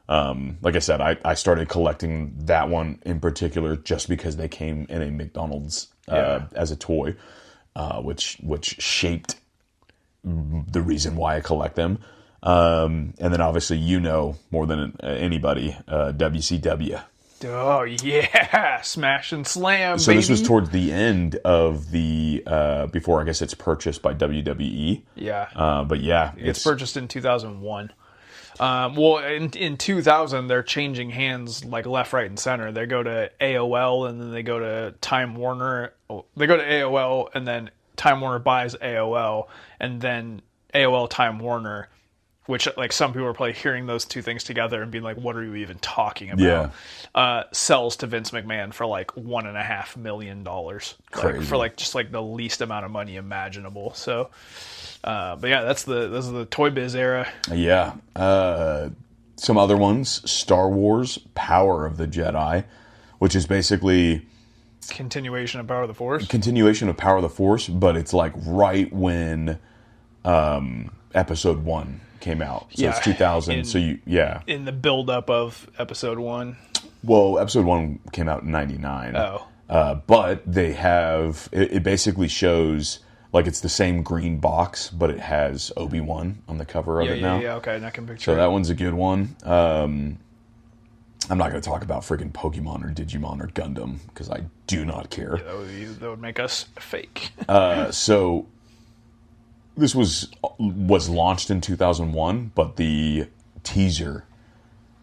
Like I said, I started collecting that one in particular just because they came in a McDonald's as a toy, which shaped the reason why I collect them. And then obviously, more than anybody, WCW. Oh, yeah. Smash and slam, So baby. this was towards the end of the, before I guess it's purchased by WWE. Yeah. But yeah. It's purchased in 2001. Well, in 2000, they're changing hands like left, right, and center. They go to AOL, and then they go to Time Warner. They go to AOL, and then Time Warner buys AOL, and then AOL Time Warner, which like some people are probably hearing those two things together and being like, "What are you even talking about?" Yeah. Sells to Vince McMahon for like $1.5 million, Crazy. for like just like the least amount of money imaginable. So. But yeah, this is the Toy Biz era. Yeah. Some other ones, Star Wars, Power of the Jedi, which is basically Continuation of Power of the Force. continuation of Power of the Force, but it's like right when Episode 1 came out. So it's 2000. In the build-up of Episode 1. Well, Episode 1 came out in 99. Oh. But they have, it basically shows, like it's the same green box, but it has Obi-Wan on the cover of it now. Yeah, okay, and I can picture So it. that one's a good one. I'm not going to talk about freaking Pokemon or Digimon or Gundam, because I do not care. That would make us fake. So this was launched in 2001, but the teaser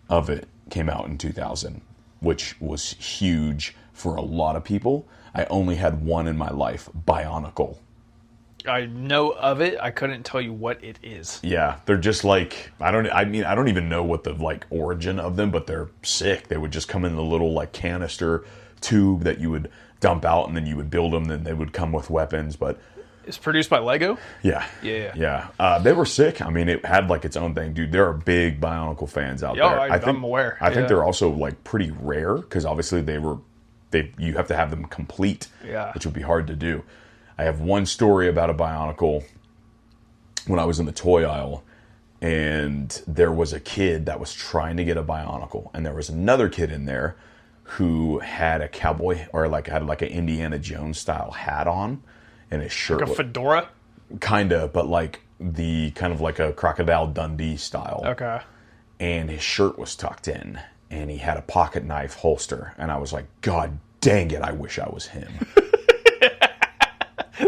of it came out in 2000, which was huge for a lot of people. I only had one in my life, Bionicle. I know of it. I couldn't tell you what it is. Yeah, they're just like, I don't even know what the like origin of them, but they're sick. They would just come in a little like canister tube that you would dump out, and then you would build them. Then they would come with weapons. But It's produced by Lego? yeah, Yeah. they were sick. I mean, it had like its own thing, dude. There are big Bionicle fans out Yeah, there. I'm aware. I think Yeah. they're also like pretty rare because obviously you have to have them complete, which would be hard to do. I have one story about a Bionicle when I was in the toy aisle, and there was a kid that was trying to get a Bionicle, and there was another kid in there who had a cowboy or had an Indiana Jones style hat on, and his shirt Like a fedora? kind of, but like the kind of like a Crocodile Dundee style. Okay. And his shirt was tucked in, and he had a pocket knife holster, and I was like, God dang it, I wish I was him.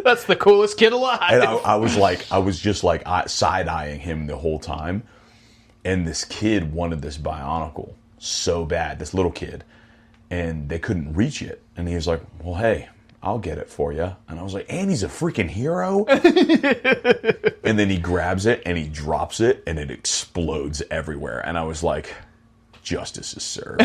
That's the coolest kid alive. And I was just side-eyeing him the whole time. And this kid wanted this Bionicle so bad, this little kid. And they couldn't reach it. And he was like, well, hey, I'll get it for you. And I was like, and he's a freaking hero? And then he grabs it and he drops it and it explodes everywhere. And I was like, justice is served.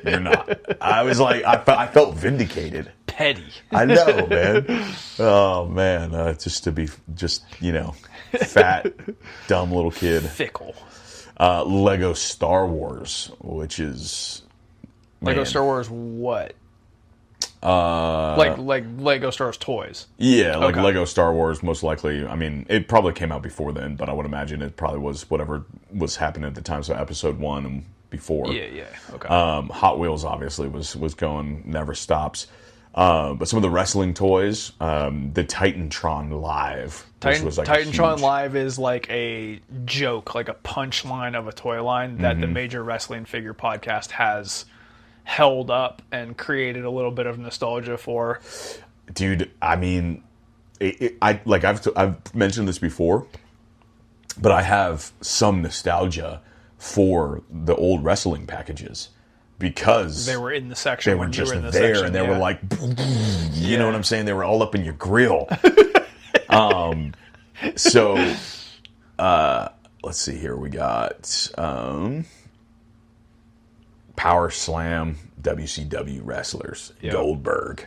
You're not. I was like, I felt vindicated. Petty. I know, man. Oh, man. Fat, dumb little kid. Fickle. Lego Star Wars, which is... Lego man. Star Wars what? Like Lego Star Wars toys. Yeah, like Okay. Lego Star Wars, most likely. I mean, it probably came out before then, but I would imagine it probably was whatever was happening at the time. So Episode 1 and before. Yeah. Okay. Hot Wheels obviously was going, never stops. But some of the wrestling toys, the Titantron Live, which was like Titantron huge... Live is like a joke, like a punchline of a toy line that the Major Wrestling Figure Podcast has held up and created a little bit of nostalgia for. Dude, I mean, I've mentioned this before, but I have some nostalgia for the old wrestling packages because They were in the section. they were when you just were in the there, section, and they yeah. were like, you know what I'm saying? They were all up in your grill. So, let's see here. We got Power Slam WCW wrestlers, Yep. Goldberg.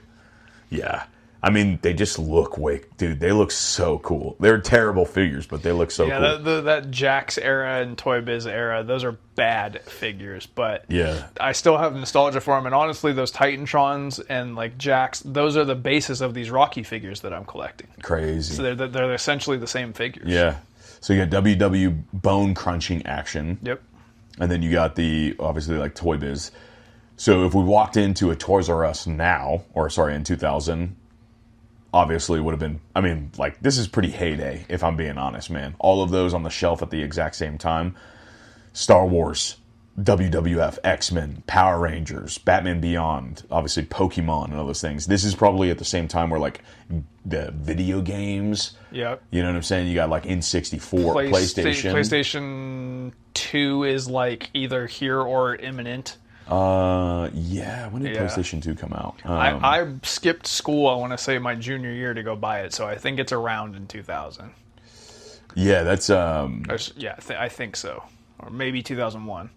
Yeah. I mean, they just look dude, they look so cool. They're terrible figures, but they look so cool. That Jax era and Toy Biz era, those are bad figures, but Yeah. I still have nostalgia for them. And honestly, those Titantrons and like Jax, those are the basis of these Rocky figures that I'm collecting. Crazy. So they're essentially the same figures. Yeah. So you got WW bone crunching action. Yep. And then you got the, obviously, like Toy Biz. So if we walked into a Toys R Us now, in 2000, obviously would have been, I mean, like, this is pretty heyday, if I'm being honest, man. All of those on the shelf at the exact same time. Star Wars, WWF, X-Men, Power Rangers, Batman Beyond, obviously Pokemon and all those things. This is probably at the same time where like the video games. Yep. You know what I'm saying? You got like N64, PlayStation. PlayStation 2 is like either here or imminent. Yeah. When did PlayStation 2 come out? I skipped school, I want to say my junior year to go buy it, so I think it's around in 2000. Yeah, that's I think so. Or maybe 2001.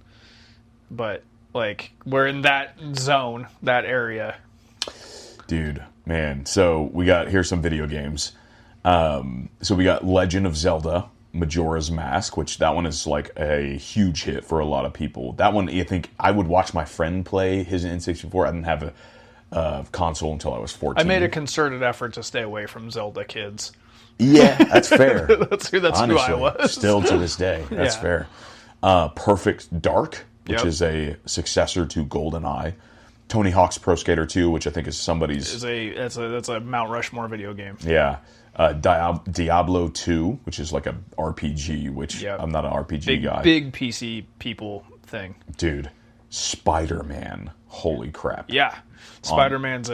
But like we're in that zone, that area. Dude, man. So here's some video games. So we got Legend of Zelda, Majora's Mask, which that one is like a huge hit for a lot of people. That one, I think I would watch my friend play his N64. I didn't have a console until I was 14. I made a concerted effort to stay away from Zelda kids. Yeah, that's fair. Honestly, who I was. Still to this day, that's fair. Perfect Dark, which is a successor to GoldenEye. Tony Hawk's Pro Skater 2, which I think is somebody's... That's a Mount Rushmore video game. Yeah. Diablo 2, which is like a RPG, which I'm not an RPG guy. Big PC people thing. Dude, Spider-Man. Holy crap. Yeah. Spider-Man's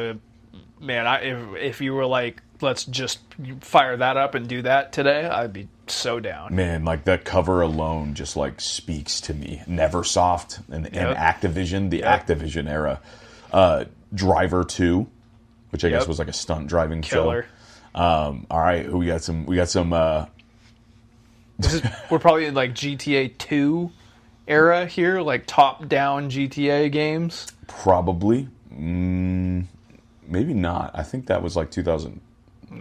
if you were like, let's just fire that up and do that today, I'd be so down. Man, like that cover alone just like speaks to me. Neversoft and Activision, the Activision era. Driver 2, which I guess was like a stunt driving Killer. show. All right, we got some we're probably in like GTA 2 era here, like top down GTA games. Probably. Maybe not. I think that was like 2000.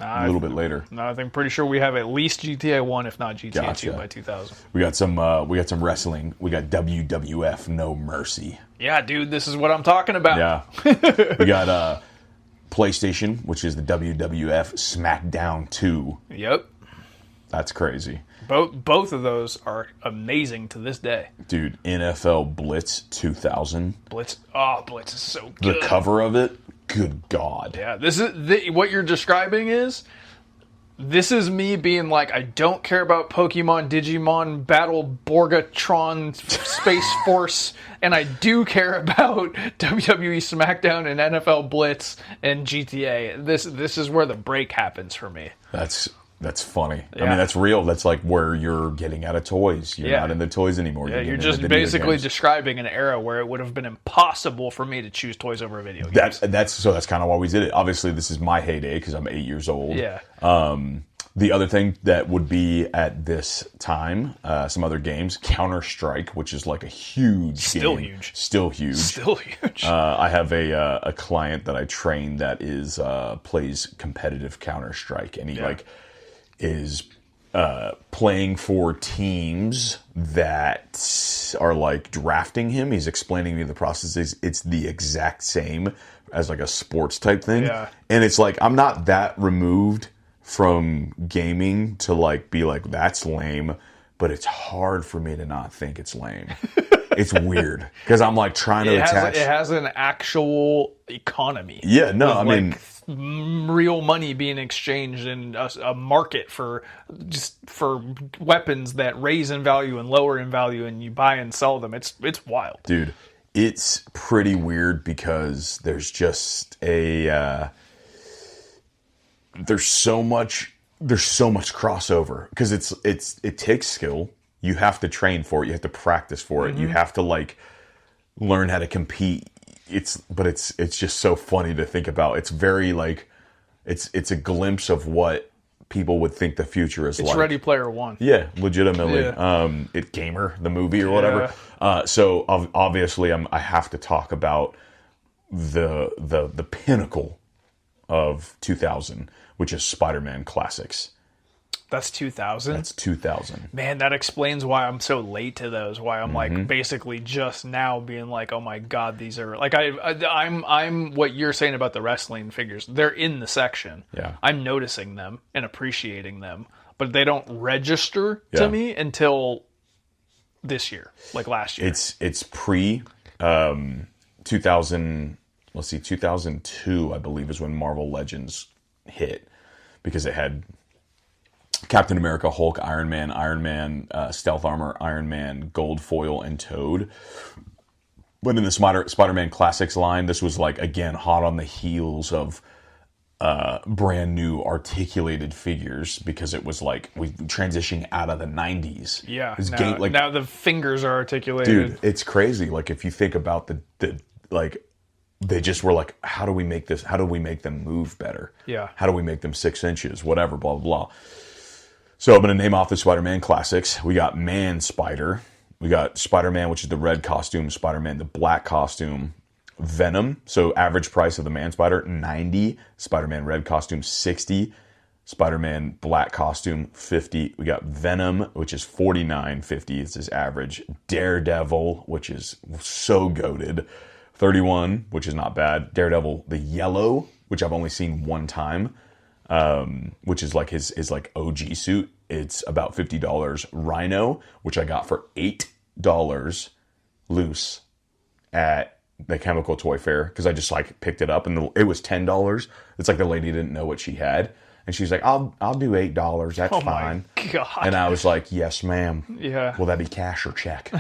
A little bit later. No, I think pretty sure we have at least GTA 1, if not GTA 2 by 2000. We got some wrestling. We got WWF No Mercy. Yeah, dude, this is what I'm talking about. Yeah. We got PlayStation, which is the WWF SmackDown 2. Yep. That's crazy. Both of those are amazing to this day. Dude, NFL Blitz 2000. Blitz is so good. The cover of it, good God. Yeah, this is what you're describing this is me being like, I don't care about Pokemon, Digimon, Battle, Borgatron, Space Force, and I do care about WWE SmackDown and NFL Blitz and GTA. This is where the break happens for me. That's funny. Yeah. I mean, that's real. That's like where you're getting out of toys. You're not into toys anymore. Yeah, you're just basically describing an era where it would have been impossible for me to choose toys over video games. That's kind of why we did it. Obviously, this is my heyday because I'm 8 years old. Yeah. The other thing that would be at this time, some other games, Counter-Strike, which is like a huge game. Still huge. I have a client that I train that plays competitive Counter-Strike, and he is playing for teams that are like drafting him. He's explaining to me the process. It's the exact same as like a sports type thing. Yeah. And it's like, I'm not that removed from gaming to like be like, that's lame, but it's hard for me to not think it's lame. It's weird because I'm like trying to attach. It has an actual economy. Yeah, no, I mean, real money being exchanged in a market for weapons that raise in value and lower in value, and you buy and sell them. It's wild, dude. It's pretty weird because there's just there's so much crossover because it takes skill. You have to train for it. You have to practice for it. Mm-hmm. You have to like learn how to compete. It's just so funny to think about. It's very like it's a glimpse of what people would think the future is like. It's Ready Player One. Yeah, legitimately. Yeah. It Gamer, the movie or whatever. So obviously I have to talk about the pinnacle of 2000, which is Spider-Man Classics. That's 2000? That's 2000. Man, that explains why I'm so late to those. Why I'm like basically just now being like, oh my God, these are like I'm what you're saying about the wrestling figures. They're in the section. Yeah. I'm noticing them and appreciating them, but they don't register to me until this year, like last year. It's pre 2000. Let's see, 2002, I believe, is when Marvel Legends hit because it had Captain America, Hulk, Iron Man, Stealth Armor, Iron Man, Gold Foil, and Toad. But in the Spider-Man Classics line, this was like, again, hot on the heels of brand new articulated figures, because it was like we transitioning out of the 90s. Yeah. Now the fingers are articulated. Dude, it's crazy. Like, if you think about the like, they just were like, how do we make this? How do we make them move better? Yeah. How do we make them 6 inches? Whatever, blah, blah, blah. So I'm going to name off the Spider-Man Classics. We got Man-Spider. We got Spider-Man, which is the red costume. Spider-Man, the black costume. Venom. So average price of the Man-Spider, $90. Spider-Man red costume, $60. Spider-Man black costume, $50. We got Venom, which is $49.50. It's his average. Daredevil, which is so goated, $31, which is not bad. Daredevil, the yellow, which I've only seen one time, which is like his like OG suit. It's about $50. Rhino, which I got for $8 loose at the Chemical Toy Fair, because I just like picked it up and it was $10. It's like the lady didn't know what she had, and she's like, "I'll do $8. That's fine." My God. And I was like, "Yes, ma'am." Yeah. Will that be cash or check?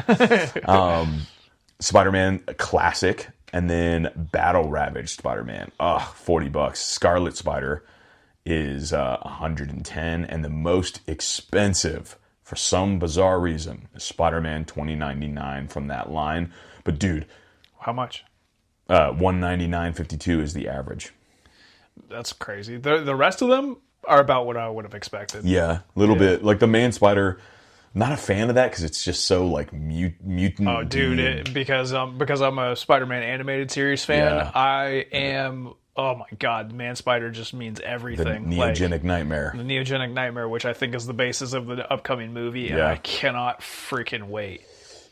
Spider-Man Classic, and then Battle Ravaged Spider-Man. $40. Scarlet Spider is $110, and the most expensive, for some bizarre reason, is Spider-Man $20.99 from that line. But dude, How much? $199.52 is the average. That's crazy. The rest of them are about what I would have expected. Yeah, a little bit. Like the Man-Spider, not a fan of that because it's just so like mutant. Oh, dude, because I'm a Spider-Man animated series fan, Yeah. I am. Oh my God, Man-Spider just means The everything. neogenic nightmare. The neogenic nightmare, which I think is the basis of the upcoming movie, and Yeah. I cannot freaking wait.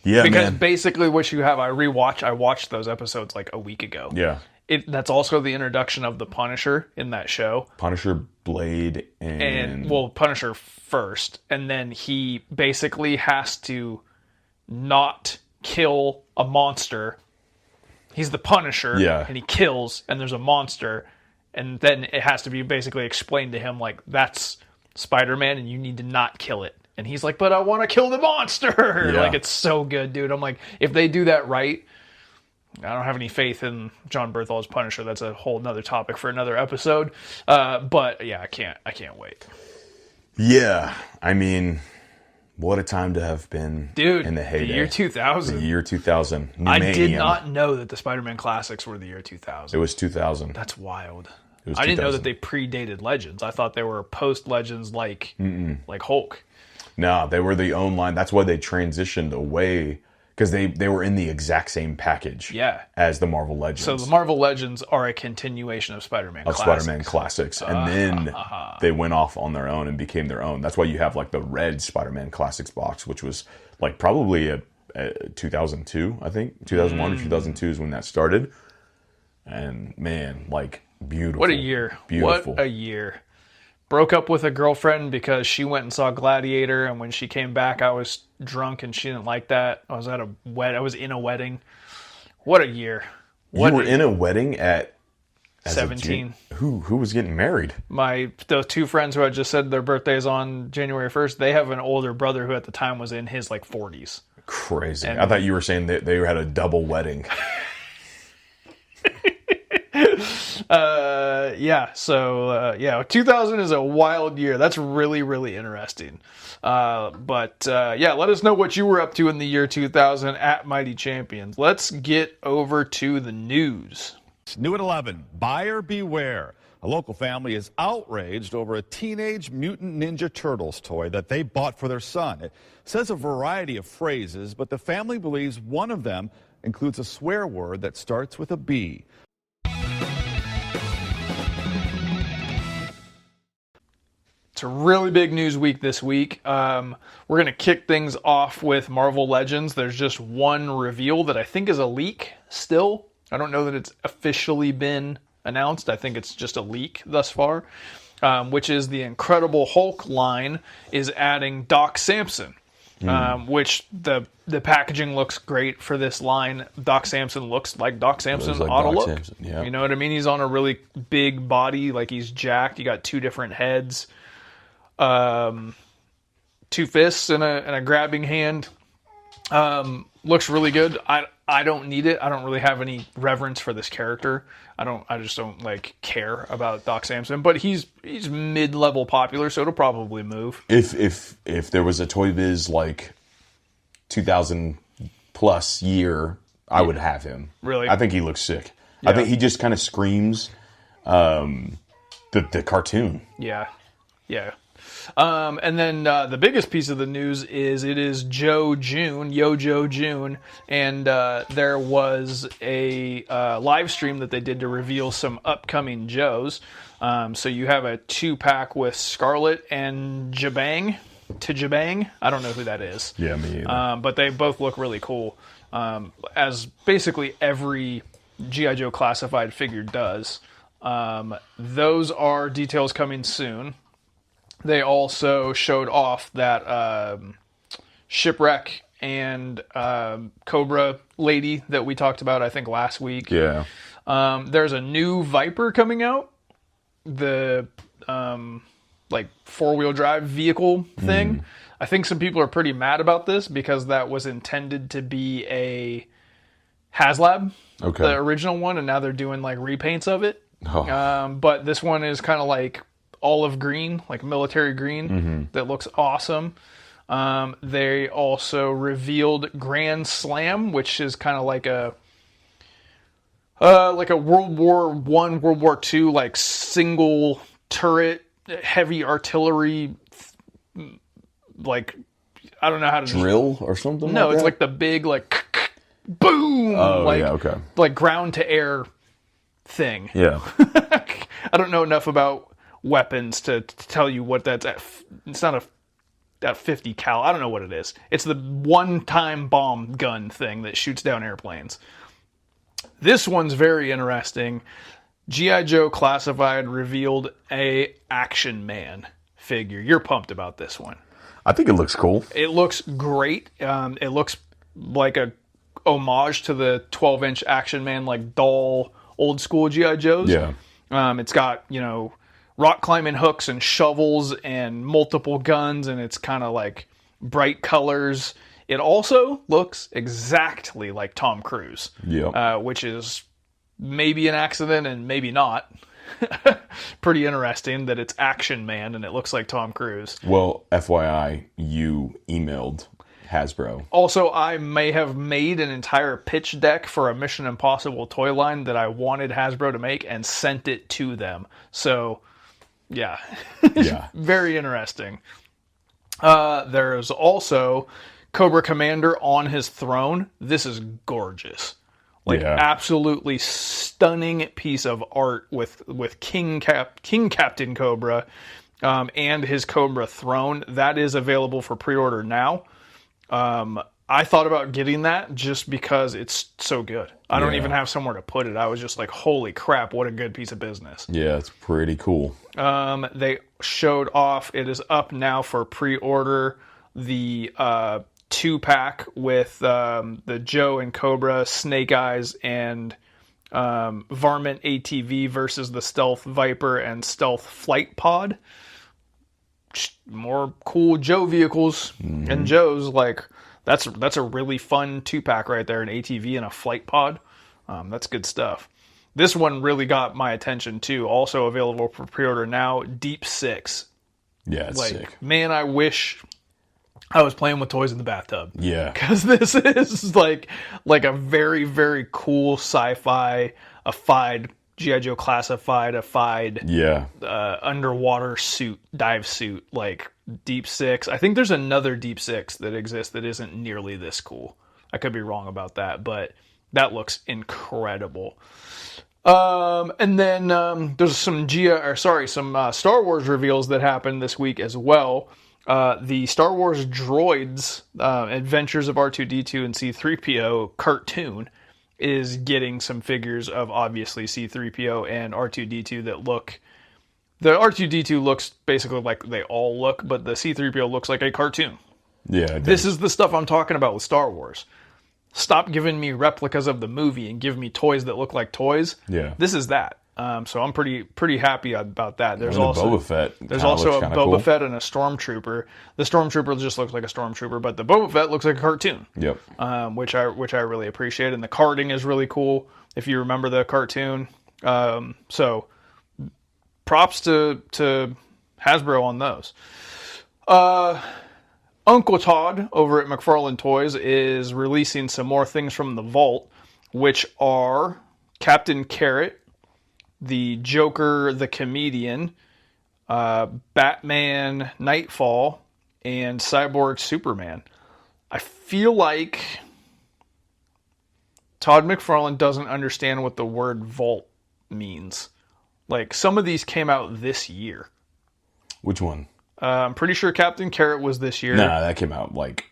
Yeah, Because man. basically what you have, I watched those episodes like a week ago. Yeah. That's also the introduction of the Punisher in that show. Punisher, Blade, And Punisher first, and then he basically has to not kill a monster. He's the Punisher, Yeah. and he kills, and there's a monster, and then it has to be basically explained to him like, that's Spider-Man, and you need to not kill it. And he's like, but I want to kill the monster. Yeah. Like, it's so good, dude. I'm like, if they do that right, I don't have any faith in John Berthol's Punisher. That's a whole nother topic for another episode. But yeah, I can't wait. Yeah, I mean, what a time to have been, Dude, in the heyday. the year 2000. The year 2000. I did Numanium. not know that the Spider-Man classics were the year 2000. It was 2000. That's wild. It was I didn't know 2000. that they predated Legends. I thought they were post-Legends like Hulk. No, they were the own line. That's why they transitioned away, because they were in the exact same package Yeah. as the Marvel Legends. So the Marvel Legends are a continuation of Spider-Man of classics. Spider-Man Classics. And then they went off on their own and became their own. That's why you have like the red Spider-Man Classics box, which was like probably a 2002, I think. 2001 or 2002 is when that started. And man, like beautiful. What a year. Beautiful. What a year. Broke up with a girlfriend because she went and saw Gladiator, and when she came back, I was drunk and she didn't like that. I was in a wedding. What a year. You were in a wedding at 17. Who was getting married? Those two friends who I just said their birthdays on January 1st, they have an older brother who at the time was in his like 40s. Crazy. I thought you were saying that they had a double wedding. Yeah, 2000 is a wild year. That's really, really interesting. But let us know what you were up to in the year 2000 at Mighty Champions. Let's get over to the news. New at 11, buyer beware. A local family is outraged over a Teenage Mutant Ninja Turtles toy that they bought for their son. It says a variety of phrases, but the family believes one of them includes a swear word that starts with a B. It's a really big news week this week. We're going to kick things off with Marvel Legends. There's just one reveal that I think is a leak still. I don't know that it's officially been announced. I think it's just a leak thus far, which is the Incredible Hulk line is adding Doc Samson, which the packaging looks great for this line. Doc Samson looks like Doc Samson like ought to Doc look. Samson, yeah. You know what I mean? He's on a really big body, like he's jacked. You got two different heads. two fists and a grabbing hand. Looks really good. I don't need it. I don't really have any reverence for this character. I just don't like care about Doc Samson, but he's mid-level popular, so it'll probably move. If there was a Toy Biz like 2000 plus year, I would have him. Really? I think he looks sick. Yeah. I think he just kind of screams the cartoon. Yeah. And then the biggest piece of the news is it is Joe June, and there was a live stream that they did to reveal some upcoming Joes. So you have a 2-pack with Scarlet and Jabang. I don't know who that is. Yeah, me either. But they both look really cool, as basically every G.I. Joe classified figure does. Those are details coming soon. They also showed off that Shipwreck and Cobra lady that we talked about, I think, last week. Yeah. There's a new Viper coming out. The like 4-wheel drive vehicle thing. I think some people are pretty mad about this because that was intended to be a HasLab, the original one, and now they're doing like repaints of it. But this one is kind of like olive green, like military green, that looks awesome. They also revealed Grand Slam, which is kind of like a World War I, World War II, like single turret, heavy artillery, like I don't know how to drill or something. No, like it's that? like the big like boom, like ground to air thing. Yeah. I don't know enough about weapons to tell you what that's at. It's not a 50 cal. I don't know what it is. It's the one-time bomb gun thing that shoots down airplanes. This one's very interesting. G.I. Joe Classified revealed a Action Man figure. You're pumped about this one. I think it looks cool. It looks great. It looks like a homage to the 12-inch Action Man, like doll, old school G.I. Joes. Yeah. It's got, rock climbing hooks and shovels and multiple guns, and it's kind of like bright colors. It also looks exactly like Tom Cruise, which is maybe an accident and maybe not. Pretty interesting that it's Action Man and it looks like Tom Cruise. Well, FYI, you emailed Hasbro. Also, I may have made an entire pitch deck for a Mission Impossible toy line that I wanted Hasbro to make and sent it to them. So, yeah. Very interesting. There's also Cobra Commander on his throne. This is gorgeous. Absolutely stunning piece of art with King Captain Cobra and his Cobra throne. That is available for pre-order now. I thought about getting that just because it's so good. I don't even have somewhere to put it. I was just like, holy crap, what a good piece of business. Yeah, it's pretty cool. They showed off, it is up now for pre-order, the 2-pack with the Joe and Cobra, Snake Eyes, and Varmint ATV versus the Stealth Viper and Stealth Flight Pod. More cool Joe vehicles and Joes. Like that's a really fun 2-pack right there, an ATV and a Flight Pod. That's good stuff. This one really got my attention too. Also available for pre-order now. Deep Six. Yeah, it's sick. Man, I wish I was playing with toys in the bathtub. Yeah, because this is like a very, very cool sci-fi, a G.I. Joe Classified, underwater suit, dive suit, like Deep Six. I think there's another Deep Six that exists that isn't nearly this cool. I could be wrong about that, but that looks incredible. And then there's some Star Wars reveals that happened this week as well. The Star Wars Droids, Adventures of R2-D2 and C-3PO cartoon is getting some figures of obviously C-3PO and R2-D2 that look... The R2-D2 looks basically like they all look, but the C-3PO looks like a cartoon. Yeah, this is the stuff I'm talking about with Star Wars. Stop giving me replicas of the movie and give me toys that look like toys. Yeah. This is that. So I'm pretty happy about that. There's And the also Boba Fett. There's also a kinda Boba cool. Fett and a Stormtrooper. The Stormtrooper just looks like a Stormtrooper, but the Boba Fett looks like a cartoon. Yep. Which I really appreciate, and the carding is really cool. If you remember the cartoon, so props to Hasbro on those. Uncle Todd over at McFarlane Toys is releasing some more things from the vault, which are Captain Carrot, the Joker, the Comedian, Batman, Nightfall, and Cyborg Superman. I feel like Todd McFarlane doesn't understand what the word vault means. Like, some of these came out this year. Which one? I'm pretty sure Captain Carrot was this year. Nah, that came out like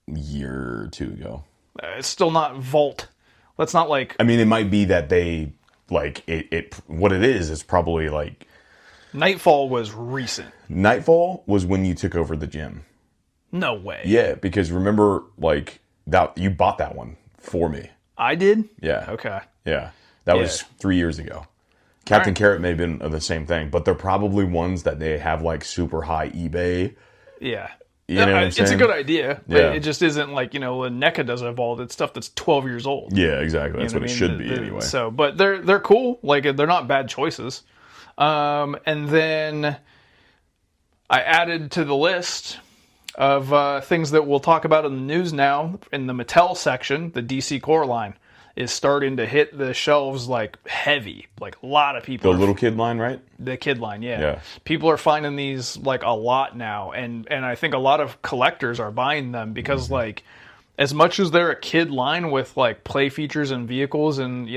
a year or two ago. It's still not vault. That's not like... I mean, it might be that they, like, it what it is probably like... Nightfall was recent. Nightfall was when you took over the gym. No way. Yeah, because remember, like, that you bought that one for me. I did? Yeah. Okay. Yeah. That was 3 years ago. Captain Carrot may have been the same thing, but they're probably ones that they have, like, super high eBay. Yeah. You know what I'm saying? It's a good idea, but Yeah. it just isn't like, when NECA does Evolve, it's stuff that's 12 years old. Yeah, exactly. That's You know what it I should mean? be anyway. So, but they're cool. Like, they're not bad choices. And then I added to the list of things that we'll talk about in the news now. In the Mattel section, the DC Core line is starting to hit the shelves like heavy. Like, a lot of people. The little kid line, right? The kid line, yeah. Yeah. People are finding these like a lot now, and I think a lot of collectors are buying them because like, as much as they're a kid line with like play features and vehicles and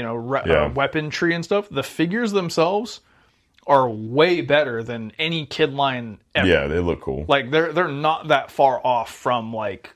weaponry and stuff, the figures themselves are way better than any kid line ever. Yeah, they look cool. Like, they're not that far off from like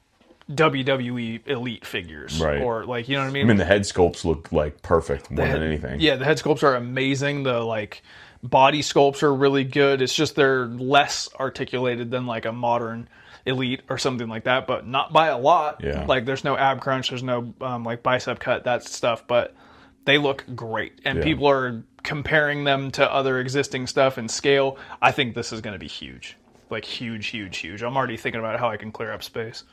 WWE Elite figures, Right. Or like, you know what I mean? I mean, the head sculpts look like perfect more than anything. Yeah, the head sculpts are amazing. The like body sculpts are really good. It's just they're less articulated than like a modern Elite or something like that, but not by a lot. Yeah. Like, there's no ab crunch, there's no like bicep cut, that stuff, but they look great. And Yeah. people are comparing them to other existing stuff in scale. I think this is going to be huge. Like, huge, huge, huge. I'm already thinking about how I can clear up space.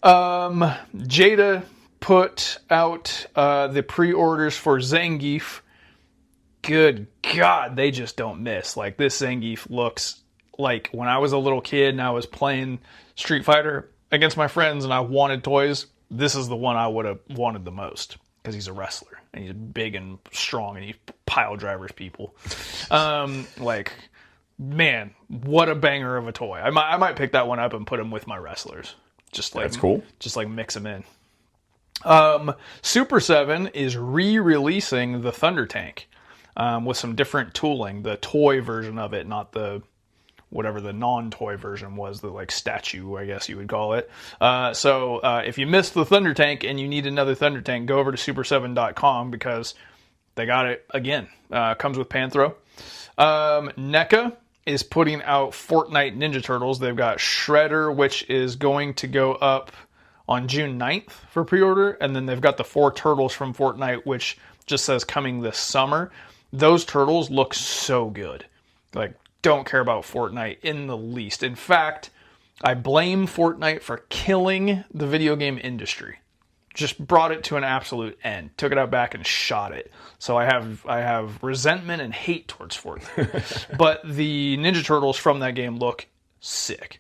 Jada put out the pre-orders for Zangief. Good God, they just don't miss. Like, this Zangief looks like when I was a little kid and I was playing Street Fighter against my friends and I wanted toys, this is the one I would have wanted the most because he's a wrestler and he's big and strong and he pile drivers people. Like, man, what a banger of a toy. I might pick that one up and put him with my wrestlers. Just like, That's cool. Just like mix them in. Super 7 is re-releasing the Thunder Tank with some different tooling. The toy version of it, not the whatever the non-toy version was, the like statue, I guess you would call it. So if you missed the Thunder Tank and you need another Thunder Tank, go over to super7.com because they got it again. Comes with Panthro. NECA is putting out Fortnite Ninja Turtles. They've got Shredder, which is going to go up on June 9th for pre-order. And then they've got the 4 Turtles from Fortnite, which just says coming this summer. Those Turtles look so good. Like, don't care about Fortnite in the least. In fact, I blame Fortnite for killing the video game industry. Just brought it to an absolute end. Took it out back and shot it. So I have resentment and hate towards Fortnite. But the Ninja Turtles from that game look sick.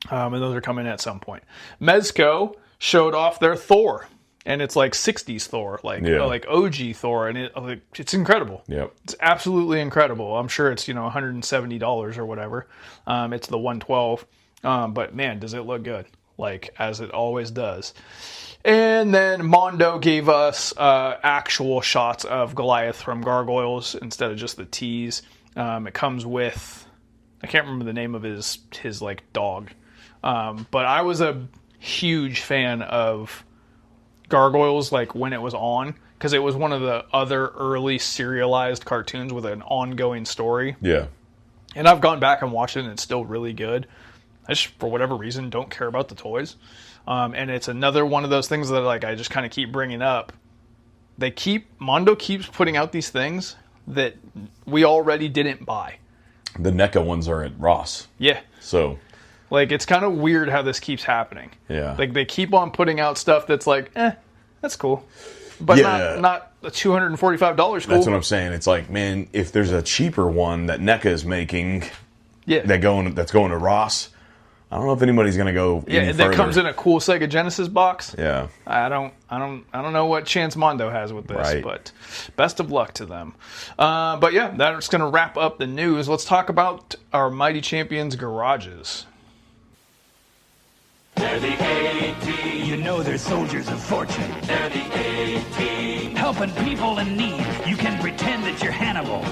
And those are coming at some point. Mezco showed off their Thor. And it's like 60s Thor, like OG Thor, and it's incredible. Yep. It's absolutely incredible. I'm sure it's $170 or whatever. It's the 112, but man, does it look good, like as it always does. And then Mondo gave us actual shots of Goliath from Gargoyles instead of just the tease. It comes with, I can't remember the name of his like dog, but I was a huge fan of Gargoyles, like when it was on, because it was one of the other early serialized cartoons with an ongoing story. Yeah. And I've gone back and watched it and it's still really good. I just, for whatever reason, don't care about the toys. And it's another one of those things that like I just kind of keep bringing up. Mondo keeps putting out these things that we already didn't buy. The NECA ones are at Ross. Yeah. So, like, it's kind of weird how this keeps happening. Yeah. Like, they keep on putting out stuff that's like, that's cool. But not a $245 cool. That's what I'm saying. It's like, man, if there's a cheaper one that NECA is making that's going to Ross, I don't know if anybody's going to go any that further. comes in a cool Sega Genesis box. Yeah. I don't know what chance Mondo has with this, Right. but best of luck to them. But yeah, that's going to wrap up the news. Let's talk about our Mighty Champions garages. They're the A-Team. You know they're soldiers of fortune. They're the A-Team. Helping people in need. You can pretend that you're Hannibal,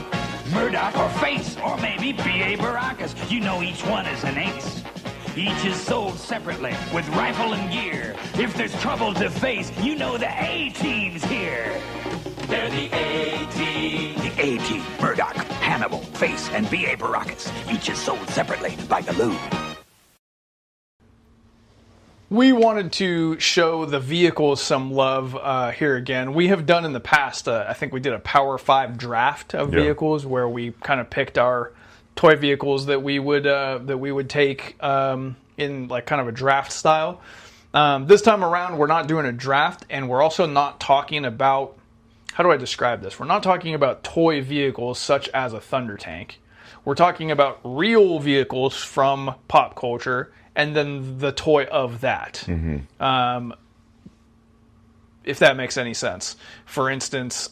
Murdoch, or Face, or maybe B.A. Baracus. You know each one is an ace. Each is sold separately with rifle and gear. If there's trouble to face, you know the A-Team's here. They're the A-Team. The A-Team. Murdoch, Hannibal, Face, and B.A. Baracus. Each is sold separately by Galoob. We wanted to show the vehicles some love here again. We have done in the past, I think we did a Power 5 draft of vehicles where we kind of picked our toy vehicles that we would take in like kind of a draft style. This time around, we're not doing a draft, and we're also not talking about, how do I describe this? We're not talking about toy vehicles such as a Thunder Tank. We're talking about real vehicles from pop culture, and then the toy of that. If that makes any sense. For instance,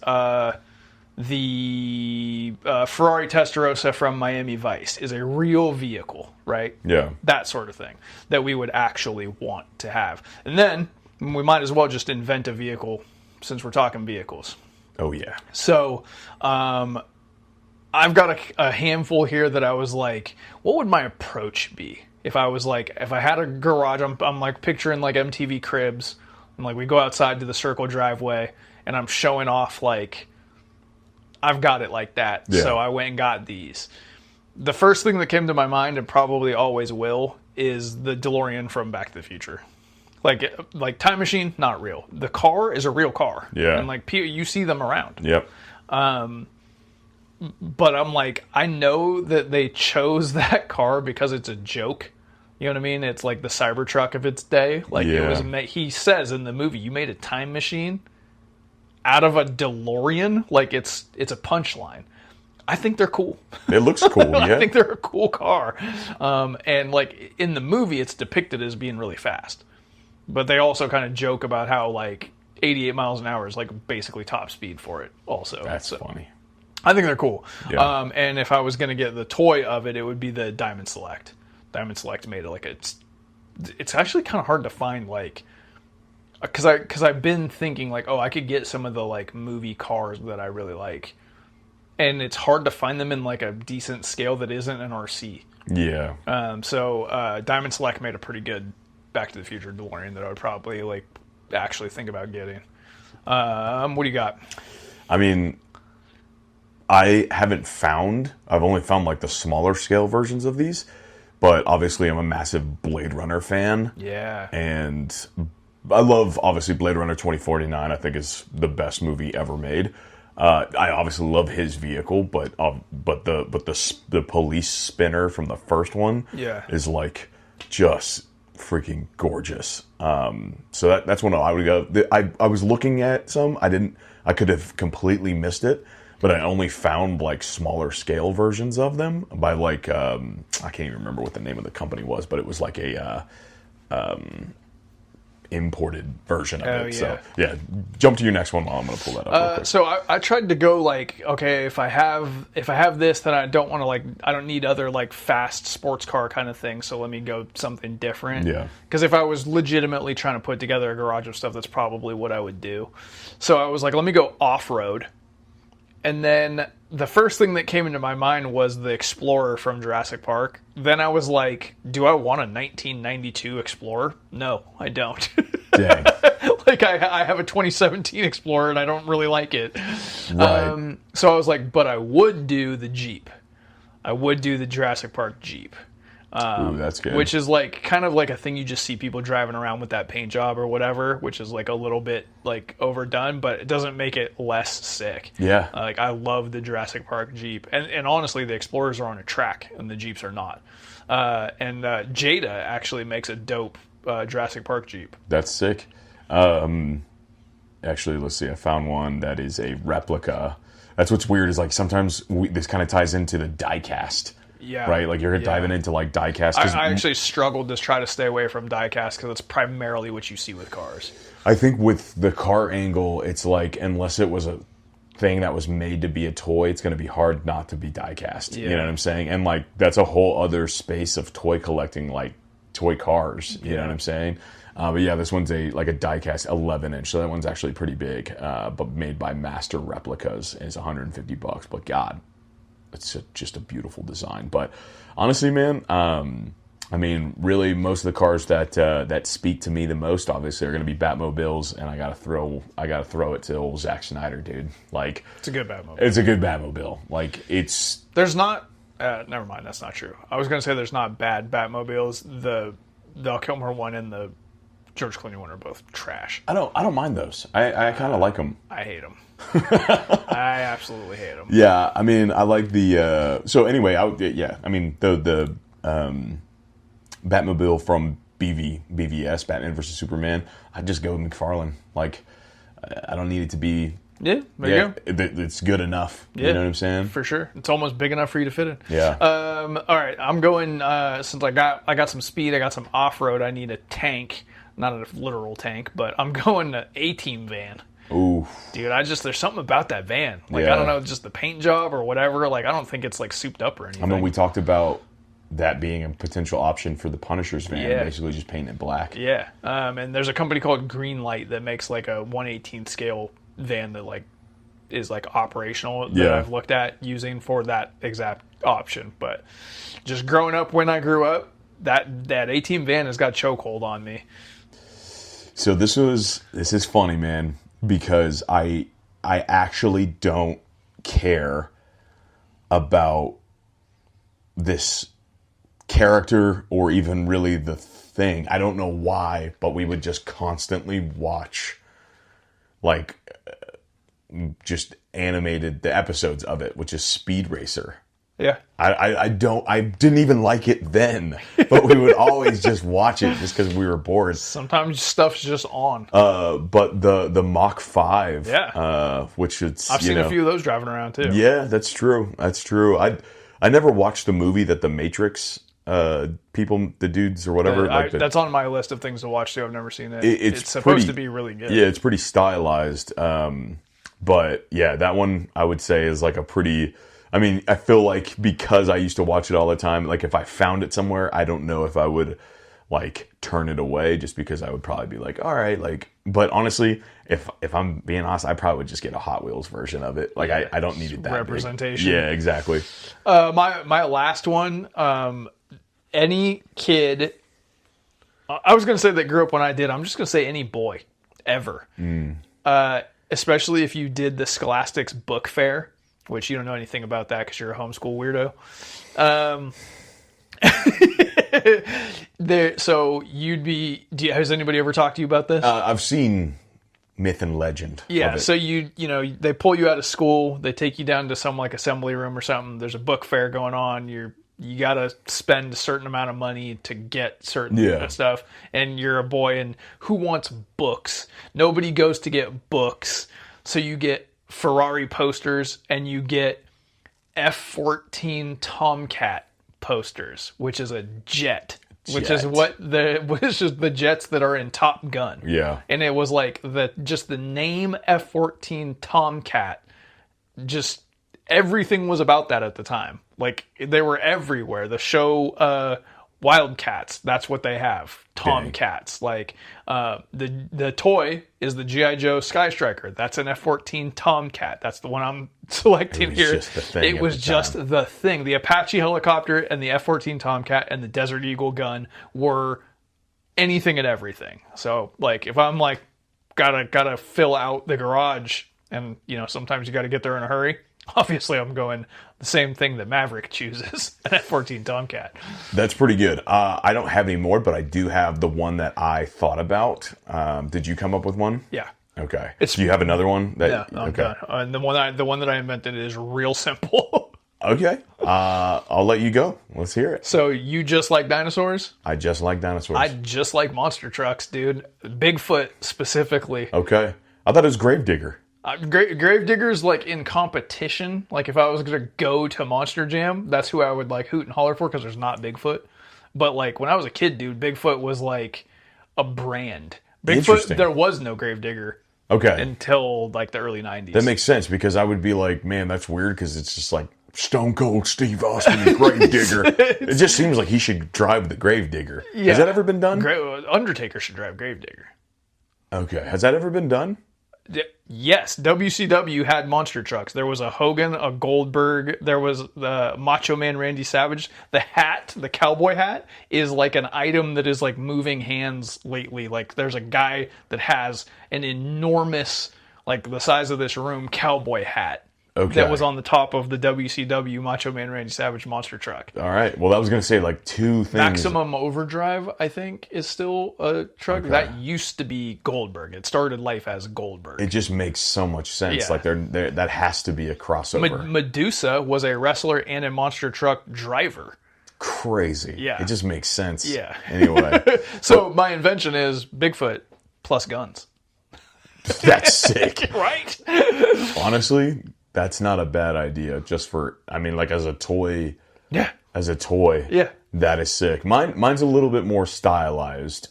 the Ferrari Testarossa from Miami Vice is a real vehicle, right? Yeah. That sort of thing that we would actually want to have. And then we might as well just invent a vehicle since we're talking vehicles. Oh, yeah. So, I've got a handful here that I was like, what would my approach be? If I was like, if I had a garage, I'm like picturing like MTV Cribs, and like we go outside to the circle driveway, and I'm showing off like, I've got it like that. Yeah. So I went and got these. The first thing that came to my mind, and probably always will, is the DeLorean from Back to the Future. Like Time Machine, not real. The car is a real car. Yeah. And like you see them around. Yep. But I'm like, I know that they chose that car because it's a joke. You know what I mean? It's like the Cybertruck of its day. Like it was. He says in the movie, you made a time machine out of a DeLorean. Like it's a punchline. I think they're cool. It looks cool. Yeah. I think they're a cool car. And like in the movie, it's depicted as being really fast. But they also kind of joke about how like 88 miles an hour is like basically top speed for it. Also, That's funny. I think they're cool. Yeah. And if I was going to get the toy of it, it would be the Diamond Select. Diamond Select made it like it's actually kind of hard to find, like, because I've been thinking like, oh, I could get some of the like movie cars that I really like, and it's hard to find them in like a decent scale that isn't an RC. Yeah. So Diamond Select made a pretty good Back to the Future DeLorean that I would probably like actually think about getting. What do you got? I mean, I've only found like the smaller scale versions of these, but obviously I'm a massive Blade Runner fan. Yeah. And I love, obviously, Blade Runner 2049, I think is the best movie ever made. I obviously love his vehicle, but the police spinner from the first one is like just freaking gorgeous. So that's when I would go. I was looking at some. I could have completely missed it, but I only found like smaller scale versions of them by like I can't even remember what the name of the company was, but it was like a imported version of it. Yeah. So yeah, jump to your next one while I'm going to pull that up. Real quick. So I tried to go like, okay, if I have this, then I don't want to I don't need other like fast sports car kind of thing. So let me go something different. Yeah. Because if I was legitimately trying to put together a garage of stuff, that's probably what I would do. So I was like, let me go off road. And then the first thing that came into my mind was the Explorer from Jurassic Park. Then I was like, do I want a 1992 Explorer? No, I don't. Dang. Like, I have a 2017 Explorer, and I don't really like it. Right. So I was like, but I would do the Jeep. I would do the Jurassic Park Jeep. Ooh, that's good. Which is like kind of like a thing you just see people driving around with that paint job or whatever, which is like a little bit like overdone, but it doesn't make it less sick. Yeah. Like I love the Jurassic Park Jeep, and honestly, the Explorers are on a track and the Jeeps are not. And Jada actually makes a dope Jurassic Park Jeep. That's sick. Actually, let's see. I found one that is a replica. That's what's weird is like sometimes this kind of ties into the diecast. Yeah. Right? Like you're diving into like diecast. I actually struggled to try to stay away from diecast because it's primarily what you see with cars. I think with the car angle, it's like unless it was a thing that was made to be a toy, it's going to be hard not to be diecast. Yeah. You know what I'm saying? And like that's a whole other space of toy collecting, like toy cars. You know what I'm saying? But yeah, this one's a diecast 11-inch, so that one's actually pretty big. But made by Master Replicas, and it's $150. But God, it's just a beautiful design. But honestly, man, I mean, really, most of the cars that speak to me the most, obviously, are going to be Batmobiles, and I gotta throw it to old Zack Snyder, dude. Like, it's a good Batmobile. It's a good Batmobile. Like, it's there's not. Never mind, that's not true. I was going to say there's not bad Batmobiles. The Val Kilmer one and the George Clooney one are both trash. I don't mind those. I kind of like them. I hate them. I absolutely hate them. Yeah, I mean, I like the. So anyway, I mean the Batmobile from BVS, Batman vs Superman. I just go with McFarlane. Like, I don't need it to be. Yeah, there you go. It's good enough. Yeah, you know what I'm saying? For sure. It's almost big enough for you to fit in. Yeah. All right, I'm going. Since I got some speed, I got some off road. I need a tank. Not a literal tank, but I'm going to A-Team van. Ooh. Dude, there's something about that van. Like, I don't know, just the paint job or whatever. Like, I don't think it's, like, souped up or anything. I mean, we talked about that being a potential option for the Punisher's van. Yeah. Basically just paint it black. Yeah. And there's a company called Greenlight that makes, like, a 1/18 scale van that, like, is, like, operational that I've looked at using for that exact option. But just growing up when I grew up, that A-Team van has got chokehold on me. So this is funny, man, because I actually don't care about this character or even really the thing. I don't know why, but we would just constantly watch like just animated the episodes of it, which is Speed Racer. Yeah. I didn't even like it then, but we would always just watch it just because we were bored. Sometimes stuff's just on. But the Mach 5, which it's, I've seen a few of those driving around too. Yeah, that's true. I never watched the movie that the Matrix people, the dudes or whatever. That's on my list of things to watch too. I've never seen it. It's supposed to be really good. Yeah, it's pretty stylized. But yeah, that one I would say is like a pretty. I mean, I feel like because I used to watch it all the time, like if I found it somewhere, I don't know if I would like turn it away just because I would probably be like, all right, like, but honestly, if I'm being honest, I probably would just get a Hot Wheels version of it. Like I don't need it that representation. big. Yeah, exactly. My last one, any kid, I was going to say that grew up when I did. I'm just going to say any boy ever. Especially if you did the Scholastics book fair, which you don't know anything about that because you're a homeschool weirdo. So you'd be. Has anybody ever talked to you about this? I've seen myth and legend. Yeah. Of it. So they pull you out of school, they take you down to some like assembly room or something. There's a book fair going on. You got to spend a certain amount of money to get certain stuff. And you're a boy, and who wants books? Nobody goes to get books. So you get Ferrari posters and you get F-14 Tomcat posters, which is a jet. Which is the jets that are in Top Gun. Yeah. And it was like the name F-14 Tomcat, just everything was about that at the time. Like they were everywhere. The show Wildcats, that's what they have. Tomcats. Like the toy is the G.I. Joe Sky Striker. That's an F-14 Tomcat. That's the one I'm selecting here. It was just the thing. The Apache helicopter and the F-14 Tomcat and the Desert Eagle gun were anything and everything. So like if I'm like gotta fill out the garage, and sometimes you gotta get there in a hurry, Obviously, I'm going the same thing that Maverick chooses, an F-14 Tomcat. That's pretty good. I don't have any more, but I do have the one that I thought about. Did you come up with one? Yeah. Okay. Do you have another one? Yeah, I'm done. And the one that I invented is real simple. Okay. I'll let you go. Let's hear it. So you just like dinosaurs? I just like dinosaurs. I just like monster trucks, dude. Bigfoot specifically. Okay. I thought it was Gravedigger. Gravedigger's like in competition. Like if I was gonna go to Monster Jam, that's who I would like hoot and holler for because there's not Bigfoot. But like when I was a kid, dude, Bigfoot was like a brand. Bigfoot, there was no Gravedigger. Okay. Until like the early 90s. That makes sense because I would be like, man, that's weird because it's just like Stone Cold Steve Austin, Gravedigger. It just seems like he should drive the Gravedigger. Yeah. Has that ever been done? Undertaker should drive Gravedigger. Okay. Has that ever been done? Yes, WCW had monster trucks. There was a Hogan, a Goldberg. There was the Macho Man Randy Savage. The hat, the cowboy hat, is like an item that is like moving hands lately. Like there's a guy that has an enormous, like the size of this room, cowboy hat. Okay. That was on the top of the WCW Macho Man Randy Savage monster truck. All right. Well, I was going to say like two things. Maximum Overdrive, I think, is still a truck. Okay. That used to be Goldberg. It started life as Goldberg. It just makes so much sense. Yeah. Like that has to be a crossover. Medusa was a wrestler and a monster truck driver. Crazy. Yeah. It just makes sense. Yeah. Anyway. So my invention is Bigfoot plus guns. That's sick. Right? Honestly, that's not a bad idea. Just for, I mean, like as a toy. Yeah. As a toy. Yeah. That is sick. Mine's a little bit more stylized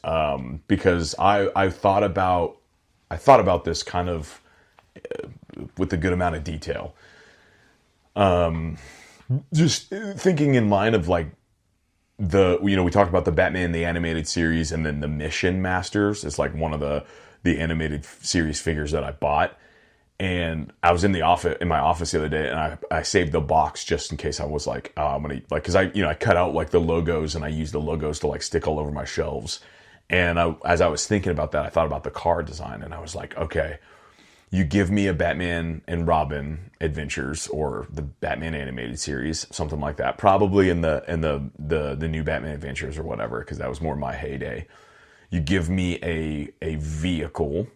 because I thought about this kind of with a good amount of detail. Just thinking in line of like we talked about the Batman the animated series and then the Mission Masters. It's like one of the animated series figures that I bought. And I was in my office the other day, and I saved the box just in case I was like, I'm gonna like, because I cut out like the logos and I used the logos to like stick all over my shelves. And as I was thinking about that, I thought about the car design, and I was like, okay, you give me a Batman and Robin Adventures or the Batman animated series, something like that, probably in the new Batman Adventures or whatever, because that was more my heyday. You give me a vehicle.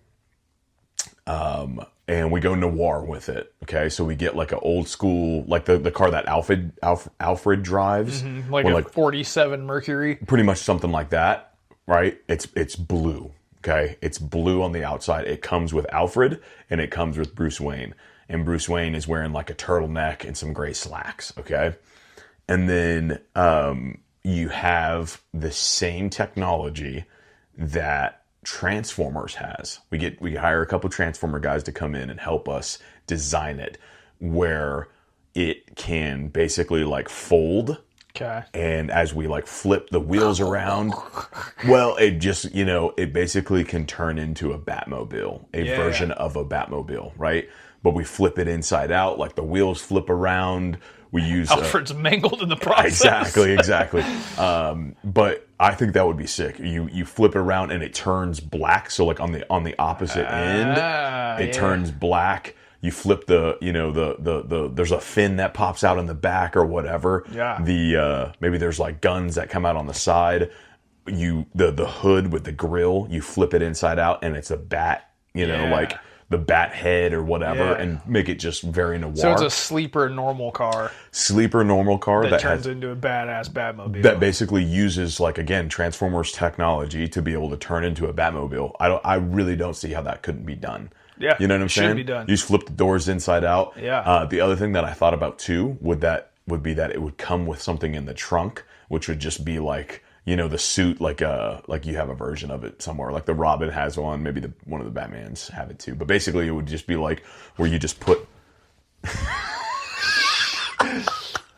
And we go noir with it. Okay, so we get like an old school, like the car that Alfred drives, like 47 Mercury, pretty much something like that, right? It's blue. Okay, it's blue on the outside. It comes with Alfred and it comes with Bruce Wayne, and Bruce Wayne is wearing like a turtleneck and some gray slacks. Okay, and then you have the same technology that Transformers has. We hire a couple Transformer guys to come in and help us design it, where it can basically like fold. Okay. And as we like flip the wheels around, well, it just, it basically can turn into a Batmobile, a version of a Batmobile, right? But we flip it inside out, like the wheels flip around. We use Alfred's mangled in the process. Exactly. But I think that would be sick. You flip it around and it turns black. So like on the opposite end, it turns black. You flip the there's a fin that pops out in the back or whatever. Yeah. Maybe there's like guns that come out on the side. The hood with the grill, you flip it inside out and it's a bat. Like the bat head or whatever, and make it just very noir. So it's a sleeper normal car that turns into a badass Batmobile. That basically uses, like, again, Transformers technology to be able to turn into a Batmobile. I really don't see how that couldn't be done. Yeah, you know what I'm saying? Should be done. You just flip the doors inside out. Yeah. The other thing that I thought about too would be that it would come with something in the trunk, which would just be like, the suit, like you have a version of it somewhere. Like the Robin has one, maybe one of the Batmans have it too. But basically, it would just be like where you just put.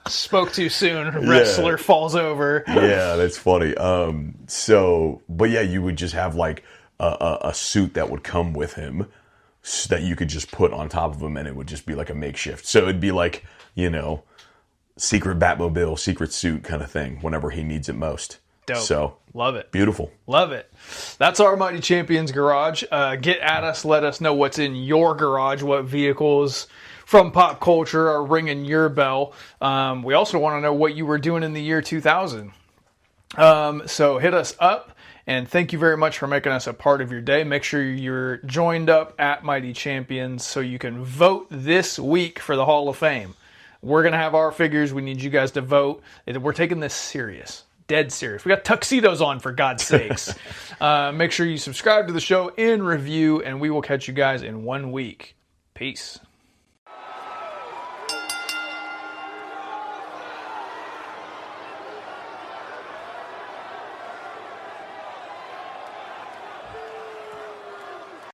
Spoke too soon. Wrestler falls over. Yeah, that's funny. But yeah, you would just have like a suit that would come with him that you could just put on top of him, and it would just be like a makeshift. So it'd be like, secret Batmobile, secret suit kind of thing whenever he needs it most. Dope. So love it. Beautiful. Love it. That's our Mighty Champions garage. Get at us. Let us know what's in your garage, what vehicles, from pop culture are ringing your bell. We also want to know what you were doing in the year 2000. So hit us up, and thank you very much for making us a part of your day. Make sure you're joined up at Mighty Champions so you can vote this week for the Hall of Fame. We're going to have our figures. We need you guys to vote. We're taking this serious. Dead serious. We got tuxedos on, for God's sakes. Make sure you subscribe to the show and review, and we will catch you guys in 1 week. Peace.